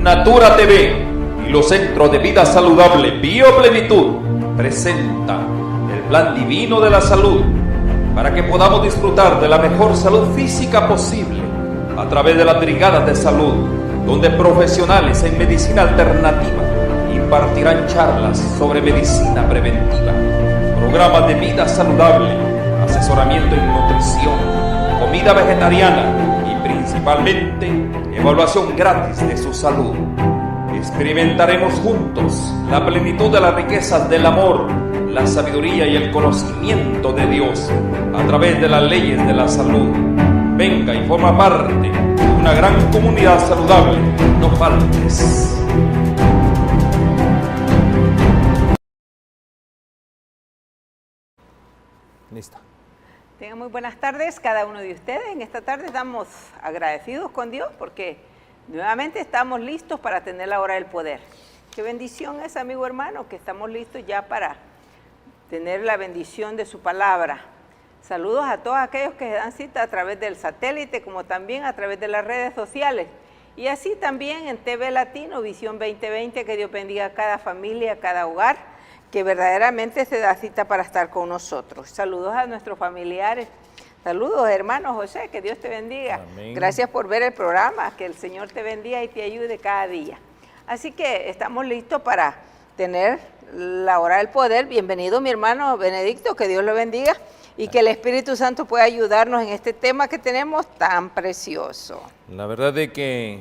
Natura TV y los Centros de Vida Saludable Bioplenitud presenta el Plan Divino de la Salud para que podamos disfrutar de la mejor salud física posible a través de las brigadas de salud, donde profesionales en medicina alternativa impartirán charlas sobre medicina preventiva, programas de vida saludable, asesoramiento en nutrición, comida vegetariana y principalmente evaluación gratis de su salud. Experimentaremos juntos la plenitud de las riquezas del amor, la sabiduría y el conocimiento de Dios a través de las leyes de la salud. Venga y forma parte de una gran comunidad saludable. No faltes. Listo. Tengan muy buenas tardes cada uno de ustedes. En esta tarde estamos agradecidos con Dios porque nuevamente estamos listos para tener la hora del poder. Qué bendición es, amigo hermano, que estamos listos ya para tener la bendición de su palabra. Saludos a todos aquellos que se dan cita a través del satélite, como también a través de las redes sociales. Y así también en TV Latino, Visión 2020, que Dios bendiga a cada familia, a cada hogar, que verdaderamente se da cita para estar con nosotros. Saludos a nuestros familiares. Saludos, hermano José, que Dios te bendiga. Amén. Gracias por ver el programa, que el Señor te bendiga y te ayude cada día. Así que estamos listos para tener la hora del poder. Bienvenido, mi hermano Benedicto, que Dios lo bendiga y que el Espíritu Santo pueda ayudarnos en este tema que tenemos tan precioso. La verdad es que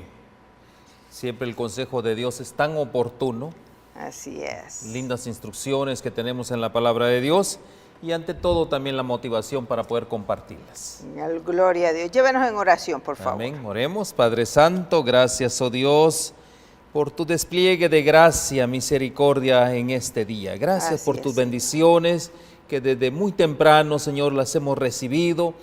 siempre el consejo de Dios es tan oportuno. Así es. Lindas instrucciones que tenemos en la palabra de Dios y ante todo también la motivación para poder compartirlas. Gloria a Dios. Llévenos en oración, por favor. Amén. Oremos. Padre Santo, gracias, oh Dios, por tu despliegue de gracia, misericordia en este día. Gracias Así por es, tus Señor. bendiciones que desde muy temprano, Señor, las hemos recibido.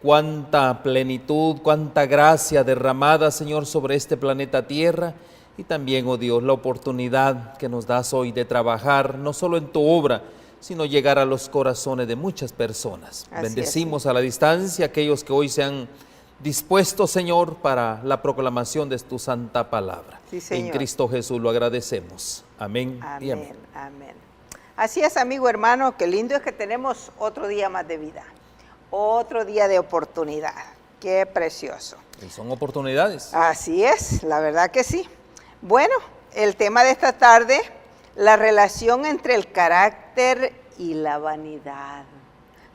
Cuánta plenitud, cuánta gracia derramada, Señor, sobre este planeta Tierra. Y también, oh Dios, la oportunidad que nos das hoy de trabajar, no solo en tu obra, sino llegar a los corazones de muchas personas. Así Bendecimos a la distancia a aquellos que hoy se han dispuesto, Señor, para la proclamación de tu santa palabra. Sí, Señor. En Cristo Jesús lo agradecemos. Amén y amén. Amén, amén. Así es, amigo hermano, qué lindo es que tenemos otro día más de vida, otro día de oportunidad. Qué precioso. Y son oportunidades. Así es, la verdad que sí. Bueno, el tema de esta tarde, la relación entre el carácter y la vanidad.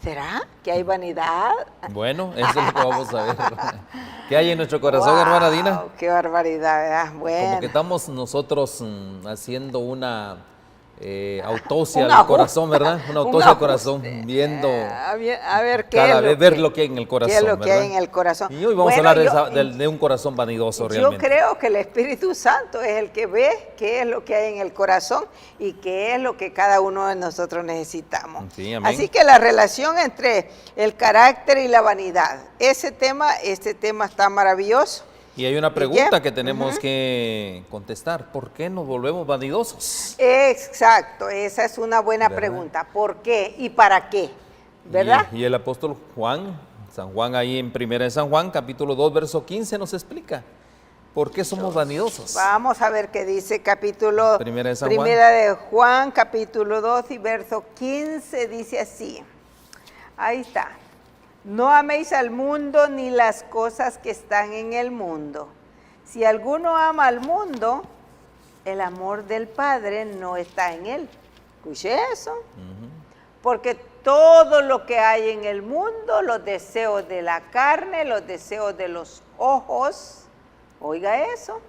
¿Será que hay vanidad? Bueno, eso es lo que vamos a ver. ¿Qué hay en nuestro corazón, ¡Wow! hermana Dina? ¡Qué barbaridad! ¿Verdad? Bueno. Como que estamos nosotros haciendo una autopsia Un al ajuste. corazón, ¿verdad? Una Un autopsia al ajuste. corazón, viendo A ver qué cada es vez, ver lo que hay en el corazón, qué es lo que ¿verdad? hay en el corazón. Y hoy vamos Bueno, a hablar yo- de un corazón vanidoso Yo realmente. creo que el Espíritu Santo es el que ve qué es lo que hay en el corazón y qué es lo que cada uno de nosotros necesitamos. Sí, amén. Así que la relación entre el carácter y la vanidad, este tema está maravilloso. Y hay una pregunta ¿Qué? que tenemos que contestar. ¿Por qué nos volvemos vanidosos? Exacto, esa es una buena ¿Verdad? pregunta. ¿Por qué y para qué? ¿Verdad? Y el apóstol Juan, San Juan ahí en Primera de San Juan, capítulo 2, verso 15, nos explica por qué somos vanidosos. Vamos a ver qué dice capítulo Primera de San Juan. Primera de Juan, capítulo 2 y verso 15, dice así. Ahí está. No améis al mundo ni las cosas que están en el mundo. Si alguno ama al mundo, el amor del Padre no está en él. ¿Escuché eso? Porque todo lo que hay en el mundo, los deseos de la carne, los deseos de los ojos, oiga eso,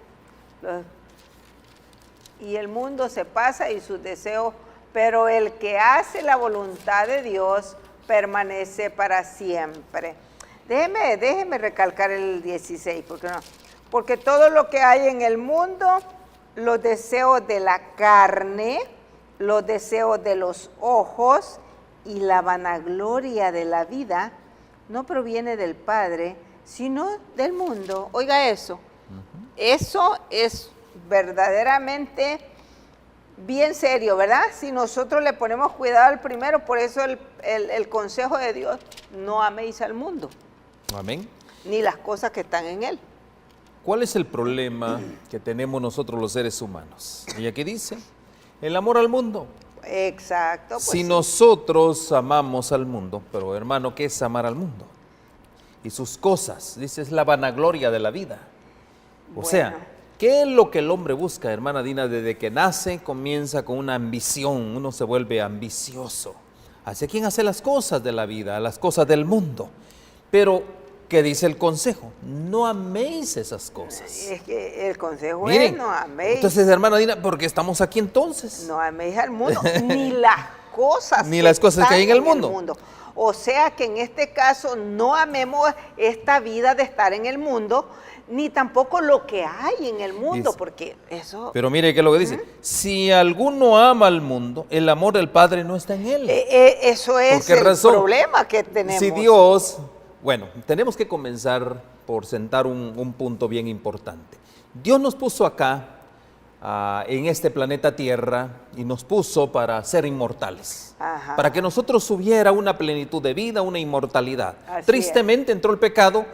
y el mundo se pasa y sus deseos, pero el que hace la voluntad de Dios permanece para siempre. Déjeme recalcar el 16, porque todo lo que hay en el mundo, los deseos de la carne, los deseos de los ojos y la vanagloria de la vida no proviene del Padre, sino del mundo. Oiga eso. Eso es verdaderamente bien serio, ¿verdad? Si nosotros le ponemos cuidado al primero, por eso el consejo de Dios, no améis al mundo, Amén. ni las cosas que están en él. ¿Cuál es el problema que tenemos nosotros los seres humanos? Y aquí dice, el amor al mundo. Exacto. Pues Si sí. nosotros amamos al mundo, pero hermano, ¿qué es amar al mundo? Y sus cosas, dice, es la vanagloria de la vida. O Bueno. sea, ¿qué es lo que el hombre busca, hermana Dina? Desde que nace comienza con una ambición, uno se vuelve ambicioso. ¿Hacia quién hace las cosas de la vida, las cosas del mundo? Pero, ¿qué dice el consejo? No améis esas cosas. Es que el consejo Miren, es no améis. entonces, hermana Dina, ¿por qué estamos aquí entonces? No améis al mundo, ni las cosas Ni las cosas que hay en el están mundo. O sea que en este caso no amemos esta vida de estar en el mundo, ni tampoco lo que hay en el mundo, Dice, porque eso... Pero mire qué es lo que dice. Si alguno ama al mundo, el amor del Padre no está en él. eso ¿Por es qué el razón? problema que tenemos. Si Dios, bueno, tenemos que comenzar por sentar un punto bien importante. Dios nos puso acá, en este planeta Tierra, y nos puso para ser inmortales. Ajá. Para que nosotros hubiera una plenitud de vida, una inmortalidad. Así Tristemente entró el pecado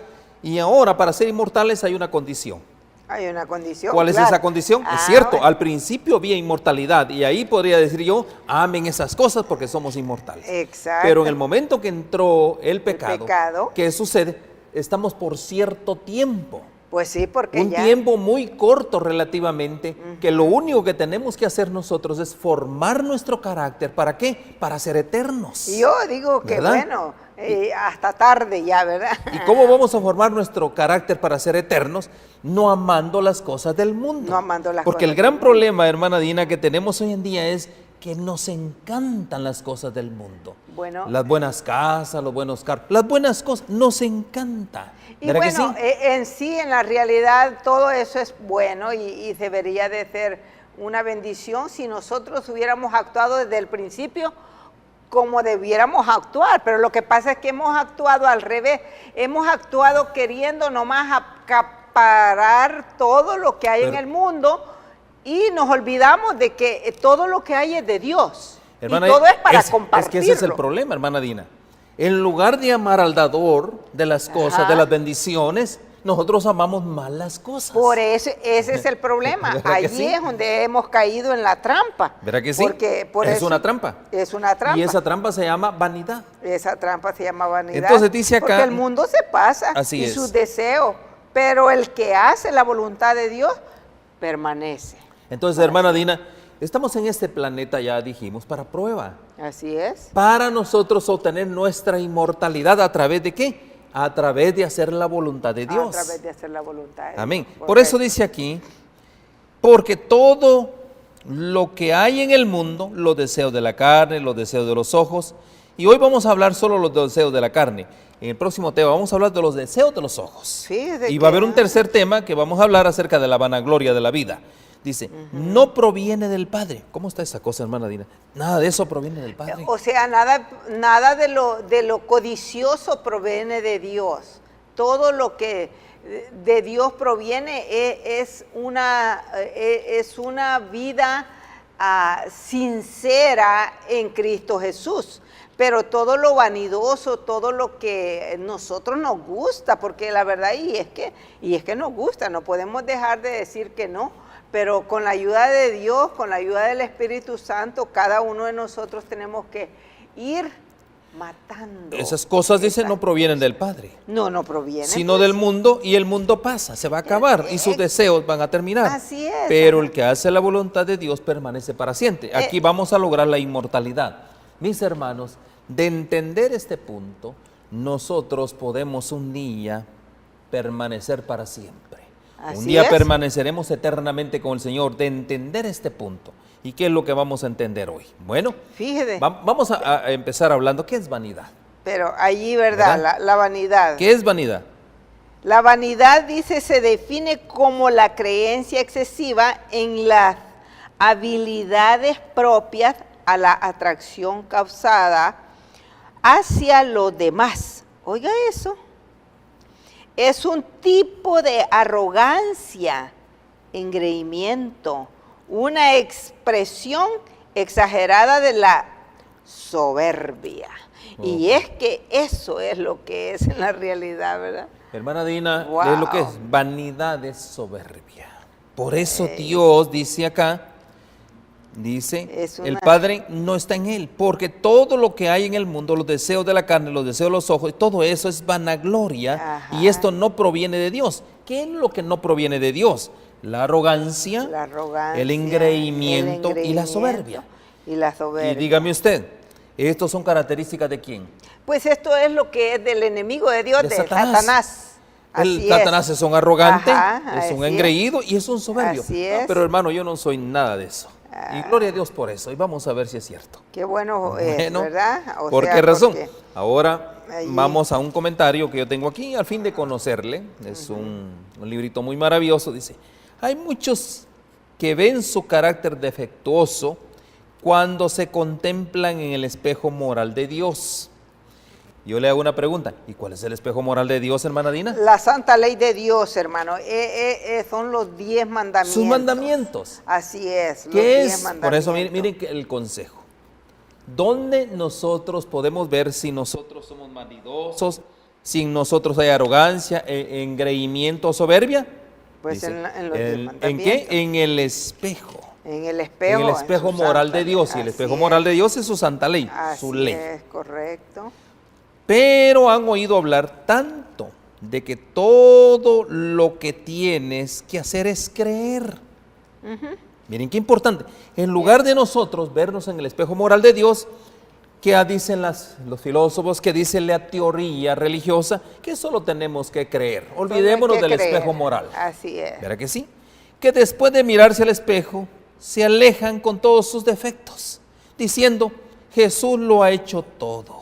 y ahora para ser inmortales hay una condición. Hay una condición. ¿Cuál es claro. esa condición? Es Ah, cierto, bueno. al principio había inmortalidad y ahí podría decir yo, amen esas cosas porque somos inmortales. Exacto. Pero en el momento que entró el pecado, pecado. ¿qué sucede? Estamos por cierto tiempo, Pues sí, porque un ya... tiempo muy corto relativamente, que lo único que tenemos que hacer nosotros es formar nuestro carácter. ¿Para qué? Para ser eternos. Y yo digo que ¿Verdad? bueno, hasta tarde ya, ¿verdad? ¿Y cómo vamos a formar nuestro carácter para ser eternos? No amando las cosas del mundo. No amando las Porque cosas el gran del mundo. problema, hermana Dina, que tenemos hoy en día es que nos encantan las cosas del mundo. Bueno. Las buenas casas, los buenos carros, las buenas cosas, nos encanta. Y ¿Verdad que bueno, sí? en sí, en la realidad, todo eso es bueno y debería de ser una bendición si nosotros hubiéramos actuado desde el principio como debiéramos actuar, pero lo que pasa es que hemos actuado al revés, hemos actuado queriendo nomás acaparar todo lo que hay en Pero- el mundo y nos olvidamos de que todo lo que hay es de Dios. Hermana, y todo es para compartirlo. Es que ese es el problema, hermana Dina. En lugar de amar al dador de las cosas, Ajá. de las bendiciones, nosotros amamos más las cosas. Por eso, ese es el problema. ¿Verdad que Allí sí? es donde hemos caído en la trampa. ¿Verdad que sí? Porque por Es eso- una trampa. Es una trampa. Y esa trampa se llama vanidad. Esa trampa se llama vanidad. Entonces dice acá- Porque el mundo se pasa Así y es. sus deseos, pero el que hace la voluntad de Dios permanece. Entonces, hermana Dina, estamos en este planeta, ya dijimos, para prueba. Así es. Para nosotros obtener nuestra inmortalidad, ¿a través de qué? A través de hacer la voluntad de Dios. A través de hacer la voluntad de Dios. Amén. Por Correcto. eso dice aquí, porque todo lo que hay en el mundo, los deseos de la carne, los deseos de los ojos, y hoy vamos a hablar solo de los deseos de la carne. En el próximo tema vamos a hablar de los deseos de los ojos. Fíjese Y va a que- haber un tercer tema que vamos a hablar acerca de la vanagloria de la vida. Dice, no proviene del Padre. ¿Cómo está esa cosa, hermana Dina? Nada de eso proviene del Padre. O sea, nada de lo codicioso proviene de Dios. Todo lo que de Dios proviene es una vida sincera en Cristo Jesús. Pero todo lo vanidoso, todo lo que nosotros nos gusta, porque la verdad y es que nos gusta, no podemos dejar de decir que no. Pero con la ayuda de Dios, con la ayuda del Espíritu Santo, cada uno de nosotros tenemos que ir matando. Esas cosas, dice, esas no provienen cosas. del Padre, No provienen. sino pues. del mundo, y el mundo pasa, se va a acabar, y sus deseos van a terminar. Así es. Pero el que hace la voluntad de Dios permanece para siempre. Aquí vamos a lograr la inmortalidad. Mis hermanos, de entender este punto, nosotros podemos un día permanecer para siempre. Un Así día es. permaneceremos eternamente con el Señor, de entender este punto. ¿Y qué es lo que vamos a entender hoy? Bueno, Fíjese, vamos a empezar hablando. ¿Qué es vanidad? pero allí, ¿verdad? ¿Verdad? La vanidad. ¿Qué es vanidad? La vanidad, dice, se define como la creencia excesiva en las habilidades propias a la atracción causada hacia los demás. Oiga eso. Es un tipo de arrogancia, engreimiento, una expresión exagerada de la soberbia. Y es que eso es lo que es en la realidad, ¿verdad? Hermana Dina, Wow. es lo que es vanidad, es soberbia. Por eso Dios dice acá, dice, Es el una- Padre no está en él, porque todo lo que hay en el mundo, los deseos de la carne, los deseos de los ojos, todo eso es vanagloria. Ajá. Y esto no proviene de Dios. ¿Qué es lo que no proviene de Dios? La arrogancia, La arrogancia, el engreimiento y la soberbia. Y la soberbia. Y dígame usted, ¿estos son características de quién? Pues esto es lo que es del enemigo de Dios, De de Satanás. Satanás. El Así Satanás es un arrogante, Ajá, es un así engreído y es un soberbio. Así No, es. pero hermano, yo no soy nada de eso. Y gloria a Dios por eso. Y vamos a ver si es cierto. Qué bueno es, Bueno, ¿verdad? O ¿por sea, qué razón? porque Ahora allí- vamos a un comentario que yo tengo aquí, al fin de conocerle. Es un librito muy maravilloso. Dice, hay muchos que ven su carácter defectuoso cuando se contemplan en el espejo moral de Dios. Yo le hago una pregunta, ¿y cuál es el espejo moral de Dios, hermana Dina? La santa ley de Dios, hermano, son los 10 mandamientos. Sus mandamientos. Así es, los ¿Qué 10 es? mandamientos. Por eso miren el consejo. ¿Dónde nosotros podemos ver si nosotros somos vanidosos, si en nosotros hay arrogancia, engreimiento o soberbia? Pues Dice, en los 10 ¿en mandamientos. qué? En el espejo. En el espejo. En el espejo en su moral santa de Dios. Y ley. el espejo Así moral es, de Dios es su santa ley, así su ley. es, correcto. Pero han oído hablar tanto de que todo lo que tienes que hacer es creer. Miren qué importante. En lugar de nosotros vernos en el espejo moral de Dios, que dicen los filósofos, que dice la teoría religiosa, que solo tenemos que creer. Olvidémonos Solo hay del que creer. espejo moral. Así es. ¿Verdad que sí? Que después de mirarse al espejo, se alejan con todos sus defectos, diciendo, Jesús lo ha hecho todo.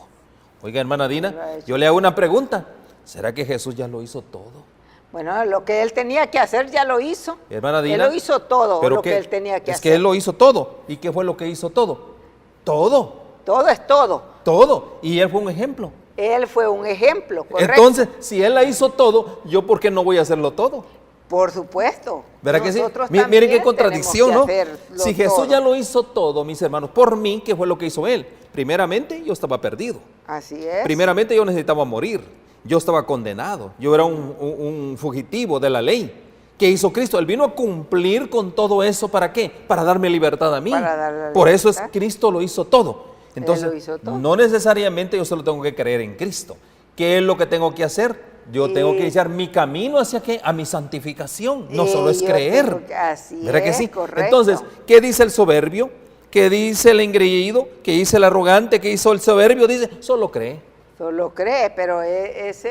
Oiga, hermana Lo ha Dina, hecho yo le hago una pregunta. ¿Será que Jesús ya lo hizo todo? Bueno, lo que él tenía que hacer ya lo hizo. Hermana Dina, Él lo hizo todo, pero lo que él tenía que es hacer. que él lo hizo todo. ¿Y qué fue lo que hizo todo? Todo, Todo es todo. todo. Y él fue un ejemplo. Él fue un ejemplo, correcto. Entonces, si él la hizo todo, ¿yo por qué no voy a hacerlo todo? Por supuesto. ¿Verdad que sí? Nosotros Miren también qué contradicción, tenemos ¿no? que hacerlo Si Jesús todo. ya lo hizo todo, mis hermanos, por mí, ¿qué fue lo que hizo él? Primeramente, yo estaba perdido. Así es. Primeramente, yo necesitaba morir. Yo estaba condenado. Yo era un fugitivo de la ley. ¿Qué hizo Cristo? Él vino a cumplir con todo eso. ¿Para qué? Para darme libertad a mí. Para darle Por eso es libertad. Cristo lo hizo todo. Entonces, lo hizo todo. no necesariamente yo solo tengo que creer en Cristo. ¿Qué es lo que tengo que hacer? Yo tengo que iniciar mi camino hacia qué? A mi santificación. No solo es yo creer. tengo que- así ¿Verdad que es, sí? correcto. Entonces, ¿qué dice el soberbio? ¿Qué dice el engreído? ¿Qué dice el arrogante? ¿Qué hizo el soberbio? Dice, solo cree. Solo cree, pero eso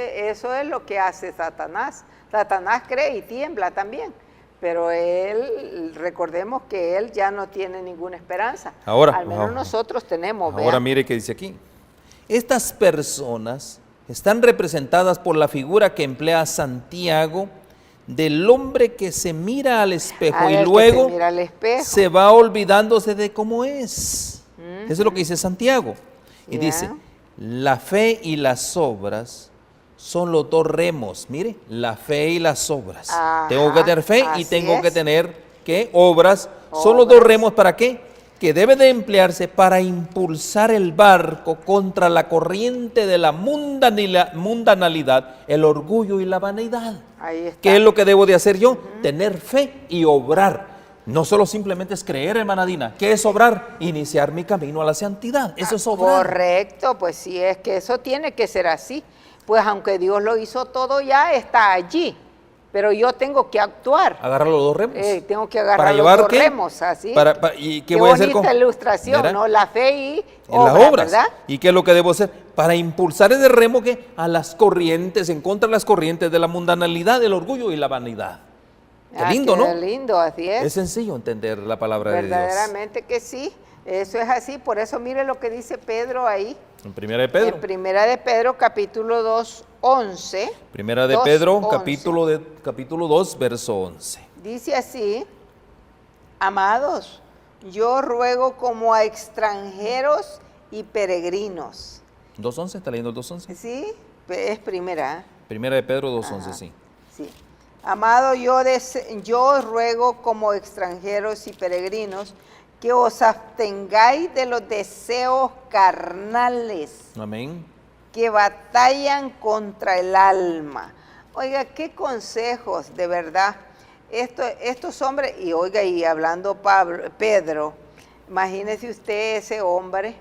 es lo que hace Satanás. Satanás cree y tiembla también. Pero él, recordemos que él ya no tiene ninguna esperanza. Ahora, al menos nosotros tenemos. Ahora vea. mire qué dice aquí. Estas personas están representadas por la figura que emplea Santiago del hombre que se mira al espejo Ah, y el que luego se mira al espejo. se va olvidándose de cómo es. Eso es lo que dice Santiago. Y Ya. dice, la fe y las obras son los dos remos. Mire, la fe y las obras. Ajá, Tengo que tener fe y así tengo que es. tener, ¿qué? Obras. Son los dos Obras. remos, ¿para qué? Que debe de emplearse para impulsar el barco contra la corriente de la mundanalidad, el orgullo y la vanidad. Ahí está. ¿Qué es lo que debo de hacer yo? Tener fe y obrar. No solo simplemente es creer, hermana Dina. ¿Qué es obrar? Iniciar mi camino a la santidad. Eso es obrar. Correcto, pues sí, es que eso tiene que ser así. Pues aunque Dios lo hizo todo ya, está allí. Pero yo tengo que actuar. Agarrar los dos remos. Tengo que agarrar ¿Para los llevar dos qué? remos, así. ¿Y qué voy a hacer bonita con? ilustración, ¿Verdad? ¿no? La fe y En las obras. ¿verdad? ¿Y qué es lo que debo hacer? Para impulsar ese remo que a las corrientes, en contra de las corrientes de la mundanalidad, del orgullo y la vanidad. Qué lindo, qué ¿no? lindo, así es. Es sencillo entender la palabra de Dios. Verdaderamente que sí, eso es así. Por eso mire lo que dice Pedro ahí. En Primera de Pedro. En Primera de Pedro, capítulo 2, 11. Primera de 2, Pedro, 11. capítulo 2, verso 11. Dice así, amados, yo ruego como a extranjeros y peregrinos. 2.11, ¿está leyendo el 2.11? ¿Sí? Es primera. Primera de Pedro 2.11, Ajá. sí. Sí. Amado, yo ruego como extranjeros y peregrinos que os abstengáis de los deseos carnales Amén. que batallan contra el alma. Oiga, qué consejos, de verdad. Estos hombres, y oiga, y hablando Pedro, imagínese usted ese hombre,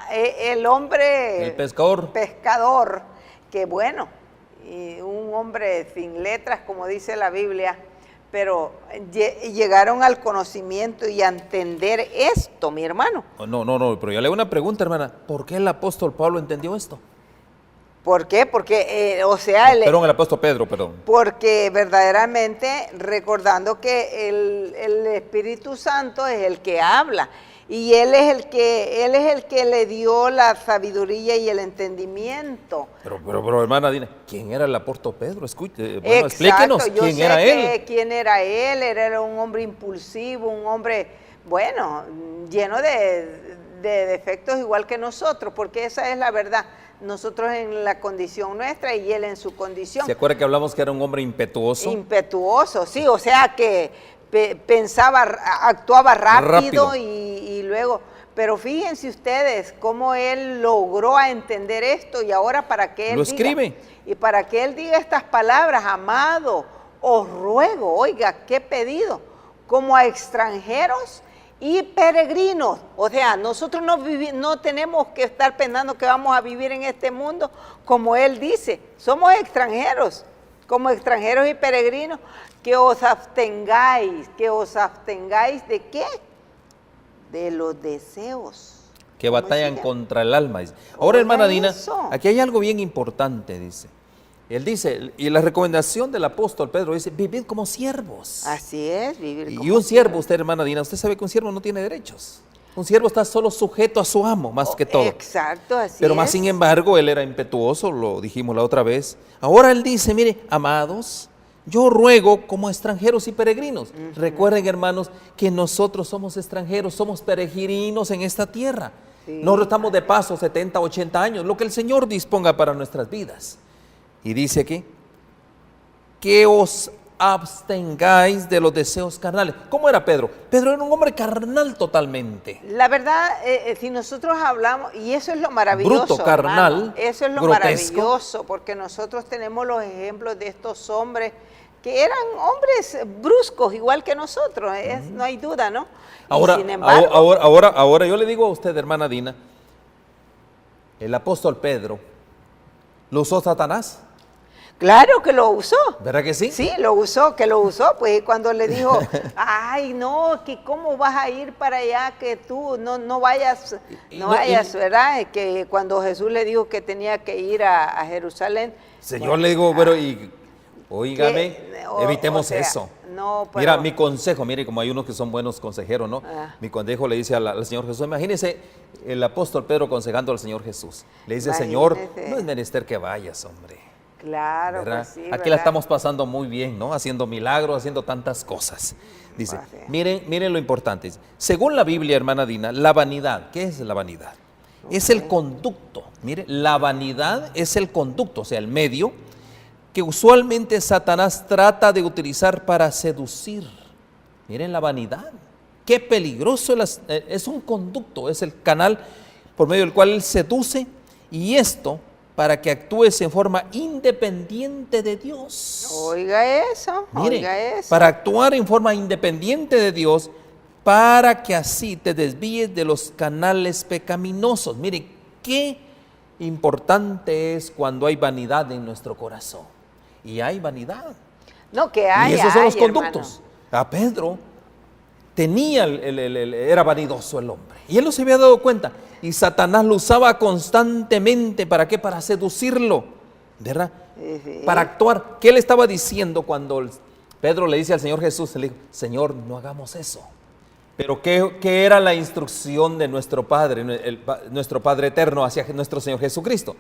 el hombre... El pescador. Pescador, que bueno, y un hombre sin letras, como dice la Biblia, pero llegaron al conocimiento y a entender esto, mi hermano. No, pero yo le hago una pregunta, hermana. ¿Por qué el apóstol Pablo entendió esto? ¿Por qué? Porque, Perdón, el apóstol Pedro, perdón. Porque verdaderamente, recordando que el Espíritu Santo es el que habla, y Él es el que le dio la sabiduría y el entendimiento. Pero hermana Dina, ¿quién era el apóstol Pedro? Escuche, Exacto, explíquenos, ¿quién era él? ¿Quién era él? Era un hombre impulsivo, un hombre, bueno, lleno de defectos igual que nosotros, porque esa es la verdad. Nosotros en la condición nuestra y él en su condición. ¿Se acuerda que hablamos que era un hombre impetuoso? Impetuoso, sí, o sea que pensaba, actuaba rápido. Y luego, pero fíjense ustedes cómo él logró a entender esto, y ahora para que él lo escribe. Y para que él diga estas palabras: amado, os ruego, oiga, qué pedido, como a extranjeros y peregrinos. O sea, nosotros no tenemos que estar pensando que vamos a vivir en este mundo, como él dice, somos extranjeros, como extranjeros y peregrinos, que os abstengáis ¿de qué? De los deseos. Que batallan contra el alma. Ahora, hermana Dina, aquí hay algo bien importante, dice. Él dice, y la recomendación del apóstol Pedro dice, vivid como siervos. Así es, vivir como Y un siervo, usted, hermana Dina, usted sabe que un siervo no tiene derechos. Un siervo está solo sujeto a su amo, más que todo. Exacto, así Pero más sin embargo, él era impetuoso, lo dijimos la otra vez. Ahora él dice, mire, amados, yo ruego como extranjeros y peregrinos. Recuerden, hermanos, que nosotros somos extranjeros, somos peregrinos en esta tierra. Sí. Nosotros estamos de paso 70, 80 años, lo que el Señor disponga para nuestras vidas. Y dice aquí, que os abstengáis de los deseos carnales. ¿Cómo era Pedro? Pedro era un hombre carnal totalmente. La verdad, si nosotros hablamos, y eso es lo maravilloso, bruto, carnal, hermano, eso es lo grotesco, maravilloso, porque nosotros tenemos los ejemplos de estos hombres que eran hombres bruscos, igual que nosotros, no hay duda, ¿no? Ahora, y sin embargo, ahora yo le digo a usted, hermana Dina, el apóstol Pedro, ¿lo usó Satanás? Claro que lo usó. ¿Verdad que sí? Sí, lo usó, pues cuando le dijo, ay, no, que cómo vas a ir para allá, que tú no vayas, ¿verdad? Que cuando Jesús le dijo que tenía que ir a Jerusalén. Señor, le digo, pero oígame, evitemos eso. No, pero, mira, mi consejo, mire, como hay unos que son buenos consejeros, ¿no? Mi consejo le dice al Señor Jesús, imagínese el apóstol Pedro aconsejando al Señor Jesús. Le dice, Señor, no es menester que vayas, hombre. Claro, pues sí, aquí ¿verdad? la estamos pasando muy bien, ¿no? Haciendo milagros, haciendo tantas cosas. Dice, miren lo importante. Según la Biblia, hermana Dina, la vanidad, ¿qué es la vanidad? Es el conducto. Mire, la vanidad es el conducto, o sea, el medio que usualmente Satanás trata de utilizar para seducir. Miren la vanidad. Qué peligroso es un conducto, es el canal por medio del cual él seduce, y esto para que actúes en forma independiente de Dios. Oiga eso, mire, oiga eso. Para actuar en forma independiente de Dios, para que así te desvíes de los canales pecaminosos. Mire, qué importante es cuando hay vanidad en nuestro corazón. Y hay vanidad. No, que hay. Y esos son los conductos. Hermano. A Pedro era vanidoso el hombre. Y él no se había dado cuenta. Y Satanás lo usaba constantemente. ¿Para qué? Para seducirlo, ¿verdad? Sí. Para actuar. ¿Qué le estaba diciendo cuando Pedro le dice al Señor Jesús? Le dijo, Señor, no hagamos eso. Pero ¿qué era la instrucción de nuestro Padre, nuestro Padre eterno hacia nuestro Señor Jesucristo?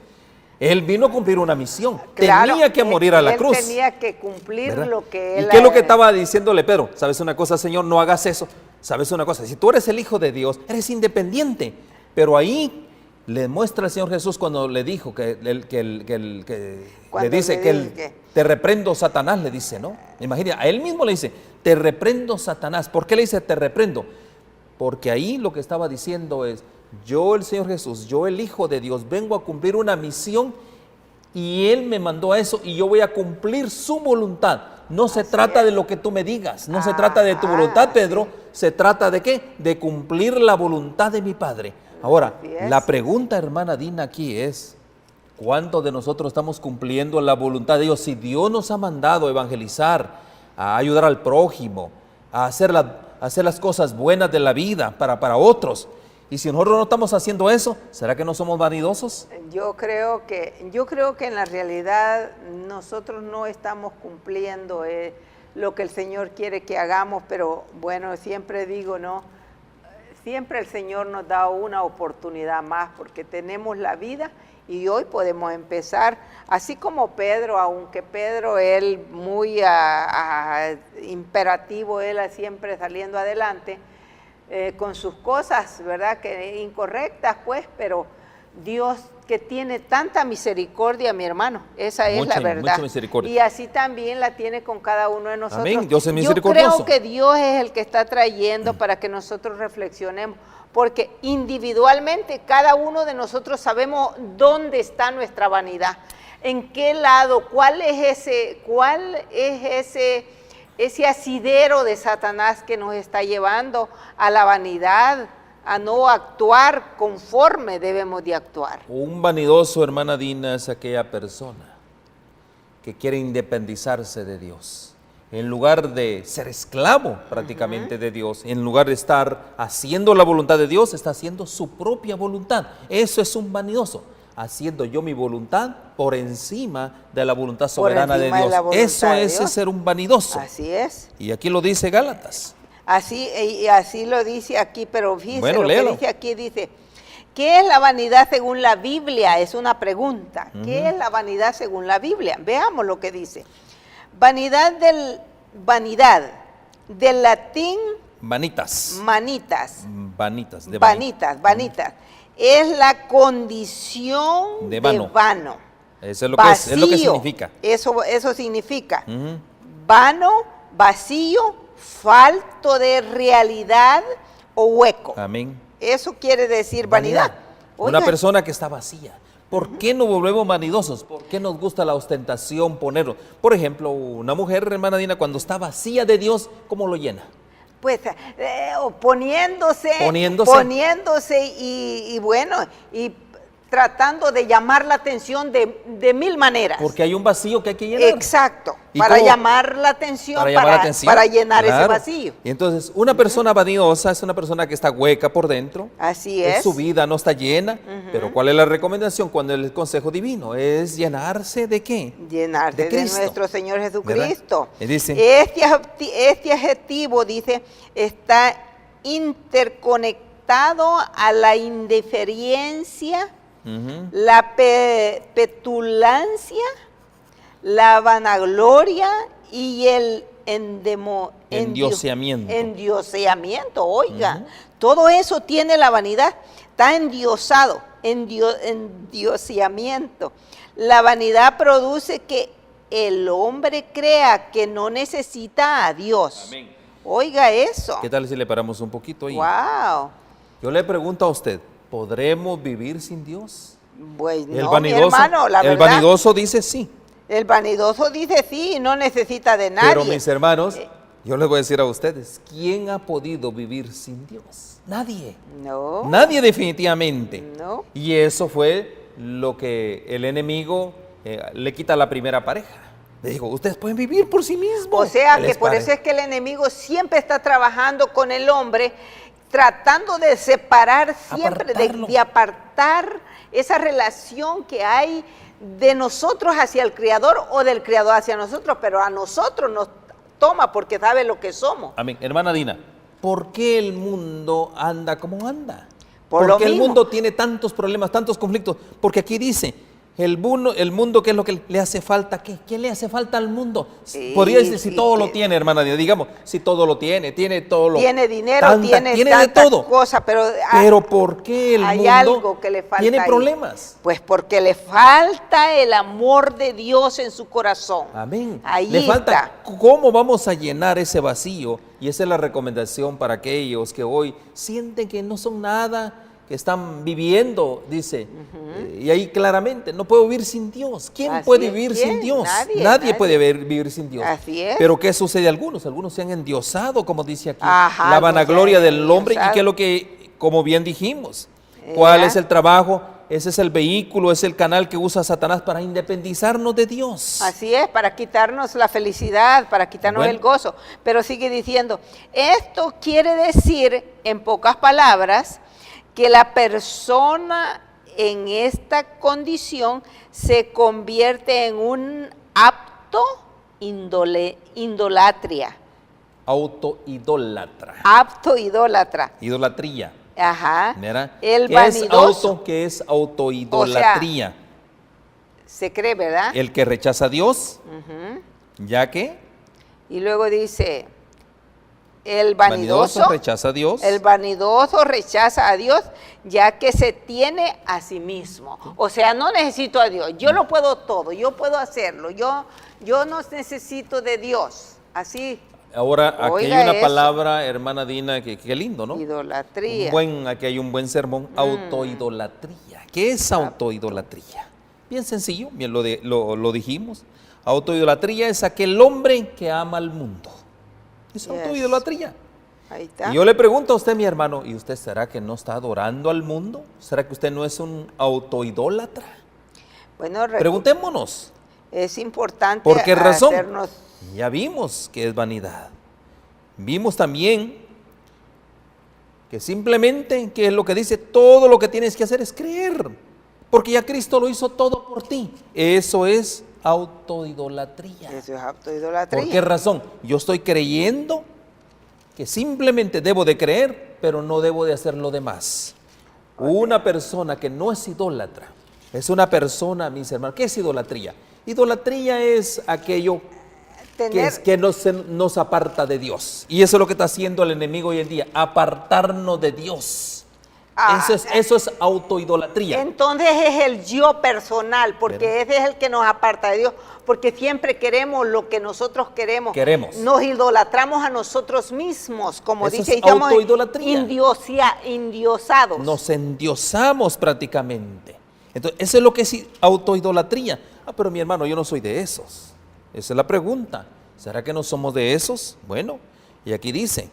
Él vino a cumplir una misión. Claro, tenía que morir a la cruz. Tenía que cumplir, ¿verdad? Lo que él... ¿Y qué es lo que estaba diciéndole Pedro? ¿Sabes una cosa, Señor? No hagas eso. ¿Sabes una cosa? Si tú eres el Hijo de Dios, eres independiente. Pero ahí le muestra el Señor Jesús cuando le dijo que te reprendo, Satanás, le dice, ¿no? Imagina, a él mismo le dice, te reprendo, Satanás. ¿Por qué le dice te reprendo? Porque ahí lo que estaba diciendo es, yo el Señor Jesús, yo el Hijo de Dios, vengo a cumplir una misión y Él me mandó a eso y yo voy a cumplir su voluntad. No se trata de lo que tú me digas, no se trata de tu voluntad, Pedro, se trata de ¿qué? De cumplir la voluntad de mi Padre. Ahora, la pregunta, hermana Dina, aquí es, ¿cuántos de nosotros estamos cumpliendo la voluntad de Dios? Si Dios nos ha mandado a evangelizar, a ayudar al prójimo, a hacer las cosas buenas de la vida para otros, y si nosotros no estamos haciendo eso, ¿será que no somos vanidosos? Yo creo que en la realidad nosotros no estamos cumpliendo lo que el Señor quiere que hagamos, pero bueno, siempre digo, ¿no? Siempre el Señor nos da una oportunidad más porque tenemos la vida y hoy podemos empezar, así como Pedro, aunque Pedro, él muy imperativo, él siempre saliendo adelante, con sus cosas, ¿verdad? Que incorrectas, pues, pero Dios que tiene tanta misericordia, mi hermano, esa es la verdad. Mucha misericordia. Y así también la tiene con cada uno de nosotros. Amén, Dios es Yo misericordioso. creo que Dios es el que está trayendo para que nosotros reflexionemos, porque individualmente cada uno de nosotros sabemos dónde está nuestra vanidad, en qué lado, cuál es ese asidero de Satanás que nos está llevando a la vanidad, a no actuar conforme debemos de actuar. Un vanidoso, hermana Dina, es aquella persona que quiere independizarse de Dios. En lugar de ser esclavo prácticamente de Dios, en lugar de estar haciendo la voluntad de Dios, está haciendo su propia voluntad. Eso es un vanidoso, haciendo yo mi voluntad por encima de la voluntad soberana de Dios. Eso es ser un vanidoso. Así es. Y aquí lo dice Gálatas. Así lo dice aquí, pero fíjese Bueno, lo léelo. que dice aquí, dice, ¿qué es la vanidad según la Biblia? Es una pregunta. ¿Qué es la vanidad según la Biblia? Veamos lo que dice. Vanidad, del latín Vanitas. manitas. Vanitas. De Vanitas. Es la condición De vano. de vano. Eso es lo que, es lo que significa. Eso significa. Vano, vacío, falto de realidad o hueco. Amén. Eso quiere decir vanidad. Una Oiga, persona que está vacía. ¿Por qué nos volvemos vanidosos? ¿Por qué nos gusta la ostentación, ponerlo? Por ejemplo, una mujer, hermana Dina, cuando está vacía de Dios, ¿cómo lo llena? pues poniéndose y bueno, y tratando de llamar la atención de mil maneras. Porque hay un vacío que hay que llenar. Exacto, ¿Y para cómo? llamar la atención, Para para llenar ese Claro. vacío. Y entonces, una persona vanidosa es una persona que está hueca por dentro. Así es. Su vida no está llena. Pero ¿cuál es la recomendación cuando el consejo divino? Es llenarse ¿de qué? Llenarse de Cristo. nuestro Señor Jesucristo. Y dice, Este adjetivo, dice, está interconectado a la indiferencia, la petulancia, la vanagloria y el endioseamiento. Oiga, todo eso tiene la vanidad, está endiosado, endioseamiento. La vanidad produce que el hombre crea que no necesita a Dios. Amén. Oiga eso. ¿qué tal si le paramos un poquito ahí? Wow. Yo le pregunto a usted, ¿podremos vivir sin Dios? Pues El no, vanidoso, mi hermano, la el verdad. vanidoso dice sí. El vanidoso dice sí, no necesita de nadie. Pero mis hermanos, yo les voy a decir a ustedes, ¿quién ha podido vivir sin Dios? Nadie. No. Nadie definitivamente. No. Y eso fue lo que el enemigo le quita a la primera pareja. Le digo, ustedes pueden vivir por sí mismos. O sea que Les por pare- eso es que el enemigo siempre está trabajando con el hombre, tratando de separar siempre, Apartarlo. de apartar esa relación que hay de nosotros hacia el Creador o del Creador hacia nosotros, pero a nosotros nos toma porque sabe lo que somos. Amén. Hermana Dina, ¿por qué el mundo anda como anda? Por lo ¿Por qué el mismo. mundo tiene tantos problemas, tantos conflictos? Porque aquí dice, El mundo, ¿qué es lo que le hace falta? ¿Qué le hace falta al mundo? Sí, Podría decir, si sí, todo lo tiene, hermana Dina, digamos, si todo lo tiene todo lo... Tiene dinero, tiene de tanta todo. cosa, pero ¿Por qué el hay mundo algo que le falta tiene ahí. problemas? Pues porque le falta el amor de Dios en su corazón. Amén. Ahí Le falta, está. ¿cómo vamos a llenar ese vacío? Y esa es la recomendación para aquellos que hoy sienten que no son nada, que están viviendo, dice, y ahí claramente, no puedo vivir sin Dios. ¿Quién Así puede es, vivir ¿quién? sin Dios? Nadie. Puede vivir sin Dios. Así es. Pero ¿qué sucede a algunos? Algunos se han endiosado, como dice aquí, Ajá, la vanagloria algunos se han del hombre, y endiosado. que es lo que, como bien dijimos, ¿cuál es el trabajo? Ese es el vehículo, es el canal que usa Satanás para independizarnos de Dios. Así es, para quitarnos la felicidad, para quitarnos Bueno. el gozo. Pero sigue diciendo, esto quiere decir, en pocas palabras, que la persona en esta condición se convierte en un apto idolatría. Autoidólatra. Apto idólatra. Idolatría. Ajá. Mira, El ¿qué es vanidoso. ¿Qué es autoidolatría? Se cree, ¿verdad? El que rechaza a Dios, ya que Y luego dice, el vanidoso rechaza a Dios. El vanidoso rechaza a Dios, ya que se tiene a sí mismo. O sea, no necesito a Dios. Yo lo puedo todo, yo puedo hacerlo. Yo no necesito de Dios. Así, Ahora, aquí Oiga hay una eso. palabra, hermana Dina, que lindo, ¿no? idolatría. Aquí hay un buen sermón, autoidolatría. ¿Qué es autoidolatría? Bien sencillo, bien lo dijimos. Autoidolatría es aquel hombre que ama al mundo. Es Yes. autoidolatría. Ahí está. Y yo le pregunto a usted, mi hermano, ¿y usted será que no está adorando al mundo? ¿Será que usted no es un autoidólatra? Bueno, Preguntémonos. es importante ¿Por qué razón? hacernos... Ya vimos que es vanidad. Vimos también que simplemente, que es lo que dice, todo lo que tienes que hacer es creer, porque ya Cristo lo hizo todo por ti. Eso es autoidolatría. Eso es autoidolatría. ¿Por qué razón? Yo estoy creyendo que simplemente debo de creer, pero no debo de hacer lo demás. Una persona que no es idólatra, es una persona, mis hermanos, ¿qué es idolatría? Idolatría es aquello que nos aparta de Dios. Y eso es lo que está haciendo el enemigo hoy en día, apartarnos de Dios. Eso es autoidolatría. Entonces es el yo personal, porque ¿verdad? ese es el que nos aparta de Dios, porque siempre queremos lo que nosotros queremos. Nos idolatramos a nosotros mismos, como Eso dice, es y estamos autoidolatría. endiosados. Nos endiosamos prácticamente. Entonces, eso es lo que es autoidolatría. Pero mi hermano, yo no soy de esos. Esa es la pregunta. ¿Será que no somos de esos? Bueno, y aquí dice,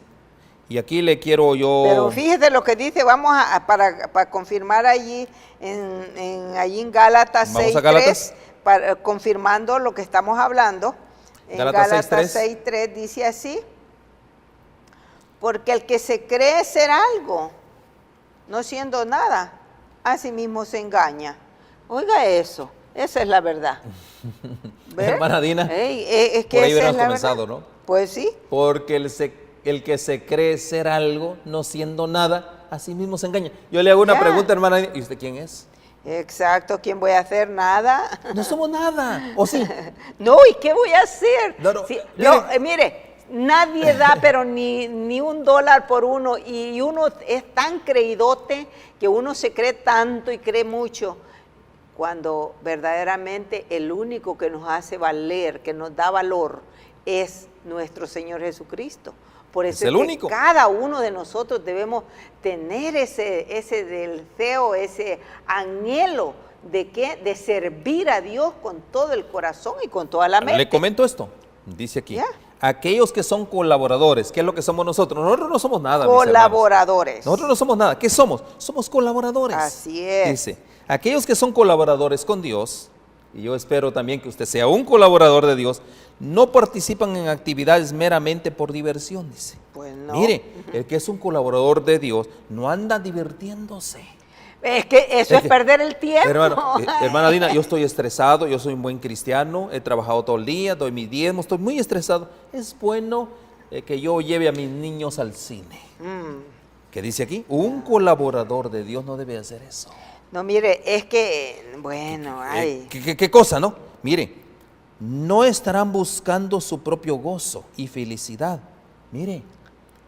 y aquí le quiero yo... Pero fíjese lo que dice, vamos para confirmar allí en Gálatas Vamos a 6.3, Gálatas. confirmando lo que estamos hablando. En Gálatas Gálatas 6:3. 6.3 dice así, porque el que se cree ser algo, no siendo nada, a sí mismo se engaña. Oiga eso, esa es la verdad. ¿Ve? Hermana Dina, es que por ahí esa hubieras es la comenzado, verdad. ¿no? Pues sí. Porque el que se cree ser algo, no siendo nada, a sí mismo se engaña. Yo le hago una Ya. pregunta, hermana Dina, ¿y usted quién es? Exacto, ¿quién voy a hacer? Nada. No somos nada, ¿o sí? No, ¿y qué voy a hacer? No, no, Sí, mire. mire, nadie da, pero ni $1 por uno, y uno es tan creídote que uno se cree tanto y cree mucho, cuando verdaderamente el único que nos hace valer, que nos da valor, es nuestro Señor Jesucristo. Por eso Es el que único. cada uno de nosotros debemos tener ese deseo, ese anhelo de ¿qué? De servir a Dios con todo el corazón y con toda la mente. Le comento esto, dice aquí. Ya. Aquellos que son colaboradores, ¿qué es lo que somos nosotros? Nosotros no somos nada, mis hermanos. Colaboradores. Nosotros no somos nada. ¿Qué somos? Somos colaboradores. Así es. Dice, aquellos que son colaboradores con Dios, y yo espero también que usted sea un colaborador de Dios, no participan en actividades meramente por diversión, dice. Pues no. Mire, el que es un colaborador de Dios no anda divirtiéndose. Es que eso es perder el tiempo. Hermana Dina, yo estoy estresado, yo soy un buen cristiano, he trabajado todo el día, doy mis diezmos, estoy muy estresado. Es bueno que yo lleve a mis niños al cine. ¿Qué dice aquí? Un colaborador de Dios no debe hacer eso. No, mire, es que, bueno, ay. ¿Qué cosa, no? Mire, no estarán buscando su propio gozo y felicidad. Mire,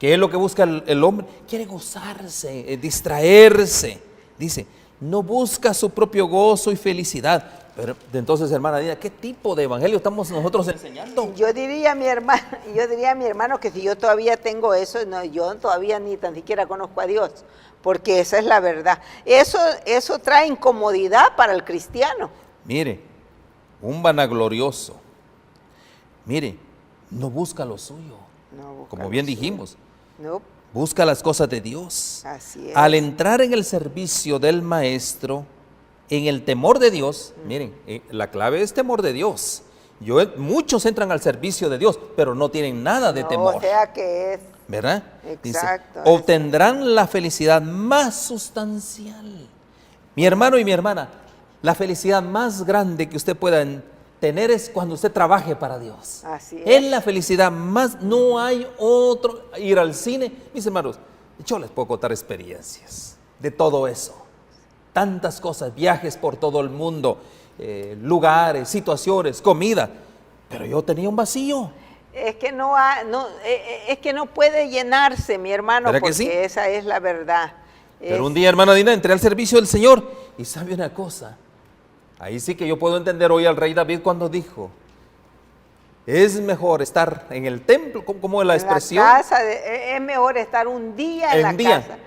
¿qué es lo que busca el hombre? Quiere gozarse, distraerse. Dice, no busca su propio gozo y felicidad. Pero entonces, hermana Dina, ¿qué tipo de evangelio estamos nosotros enseñando? Yo diría a mi hermano que si yo todavía tengo eso, no, yo todavía ni tan siquiera conozco a Dios, porque esa es la verdad. Eso trae incomodidad para el cristiano. Mire, un vanaglorioso, mire, no busca lo suyo, No busca como lo bien suyo. dijimos, No, busca las cosas de Dios. así es. Al entrar en el servicio del maestro, en el temor de Dios, miren, la clave es temor de Dios. Muchos entran al servicio de Dios, pero no tienen nada de No, temor. o sea que es, ¿Verdad? Exacto, Dice, obtendrán la felicidad más sustancial. Mi hermano y mi hermana, la felicidad más grande que usted pueda tener es cuando usted trabaje para Dios. así Es es. la felicidad más, no hay otro. Ir al cine, mis hermanos, yo les puedo contar experiencias de todo eso. Tantas cosas, viajes por todo el mundo, lugares, situaciones, comida, pero yo tenía un vacío. Es que es que no puede llenarse, mi hermano, ¿Verdad que porque sí? esa es la verdad. Pero un día, hermana Dina, entré al servicio del Señor y sabe una cosa, ahí sí que yo puedo entender hoy al rey David cuando dijo, es mejor estar en el templo, como la expresión, es mejor estar un día en la casa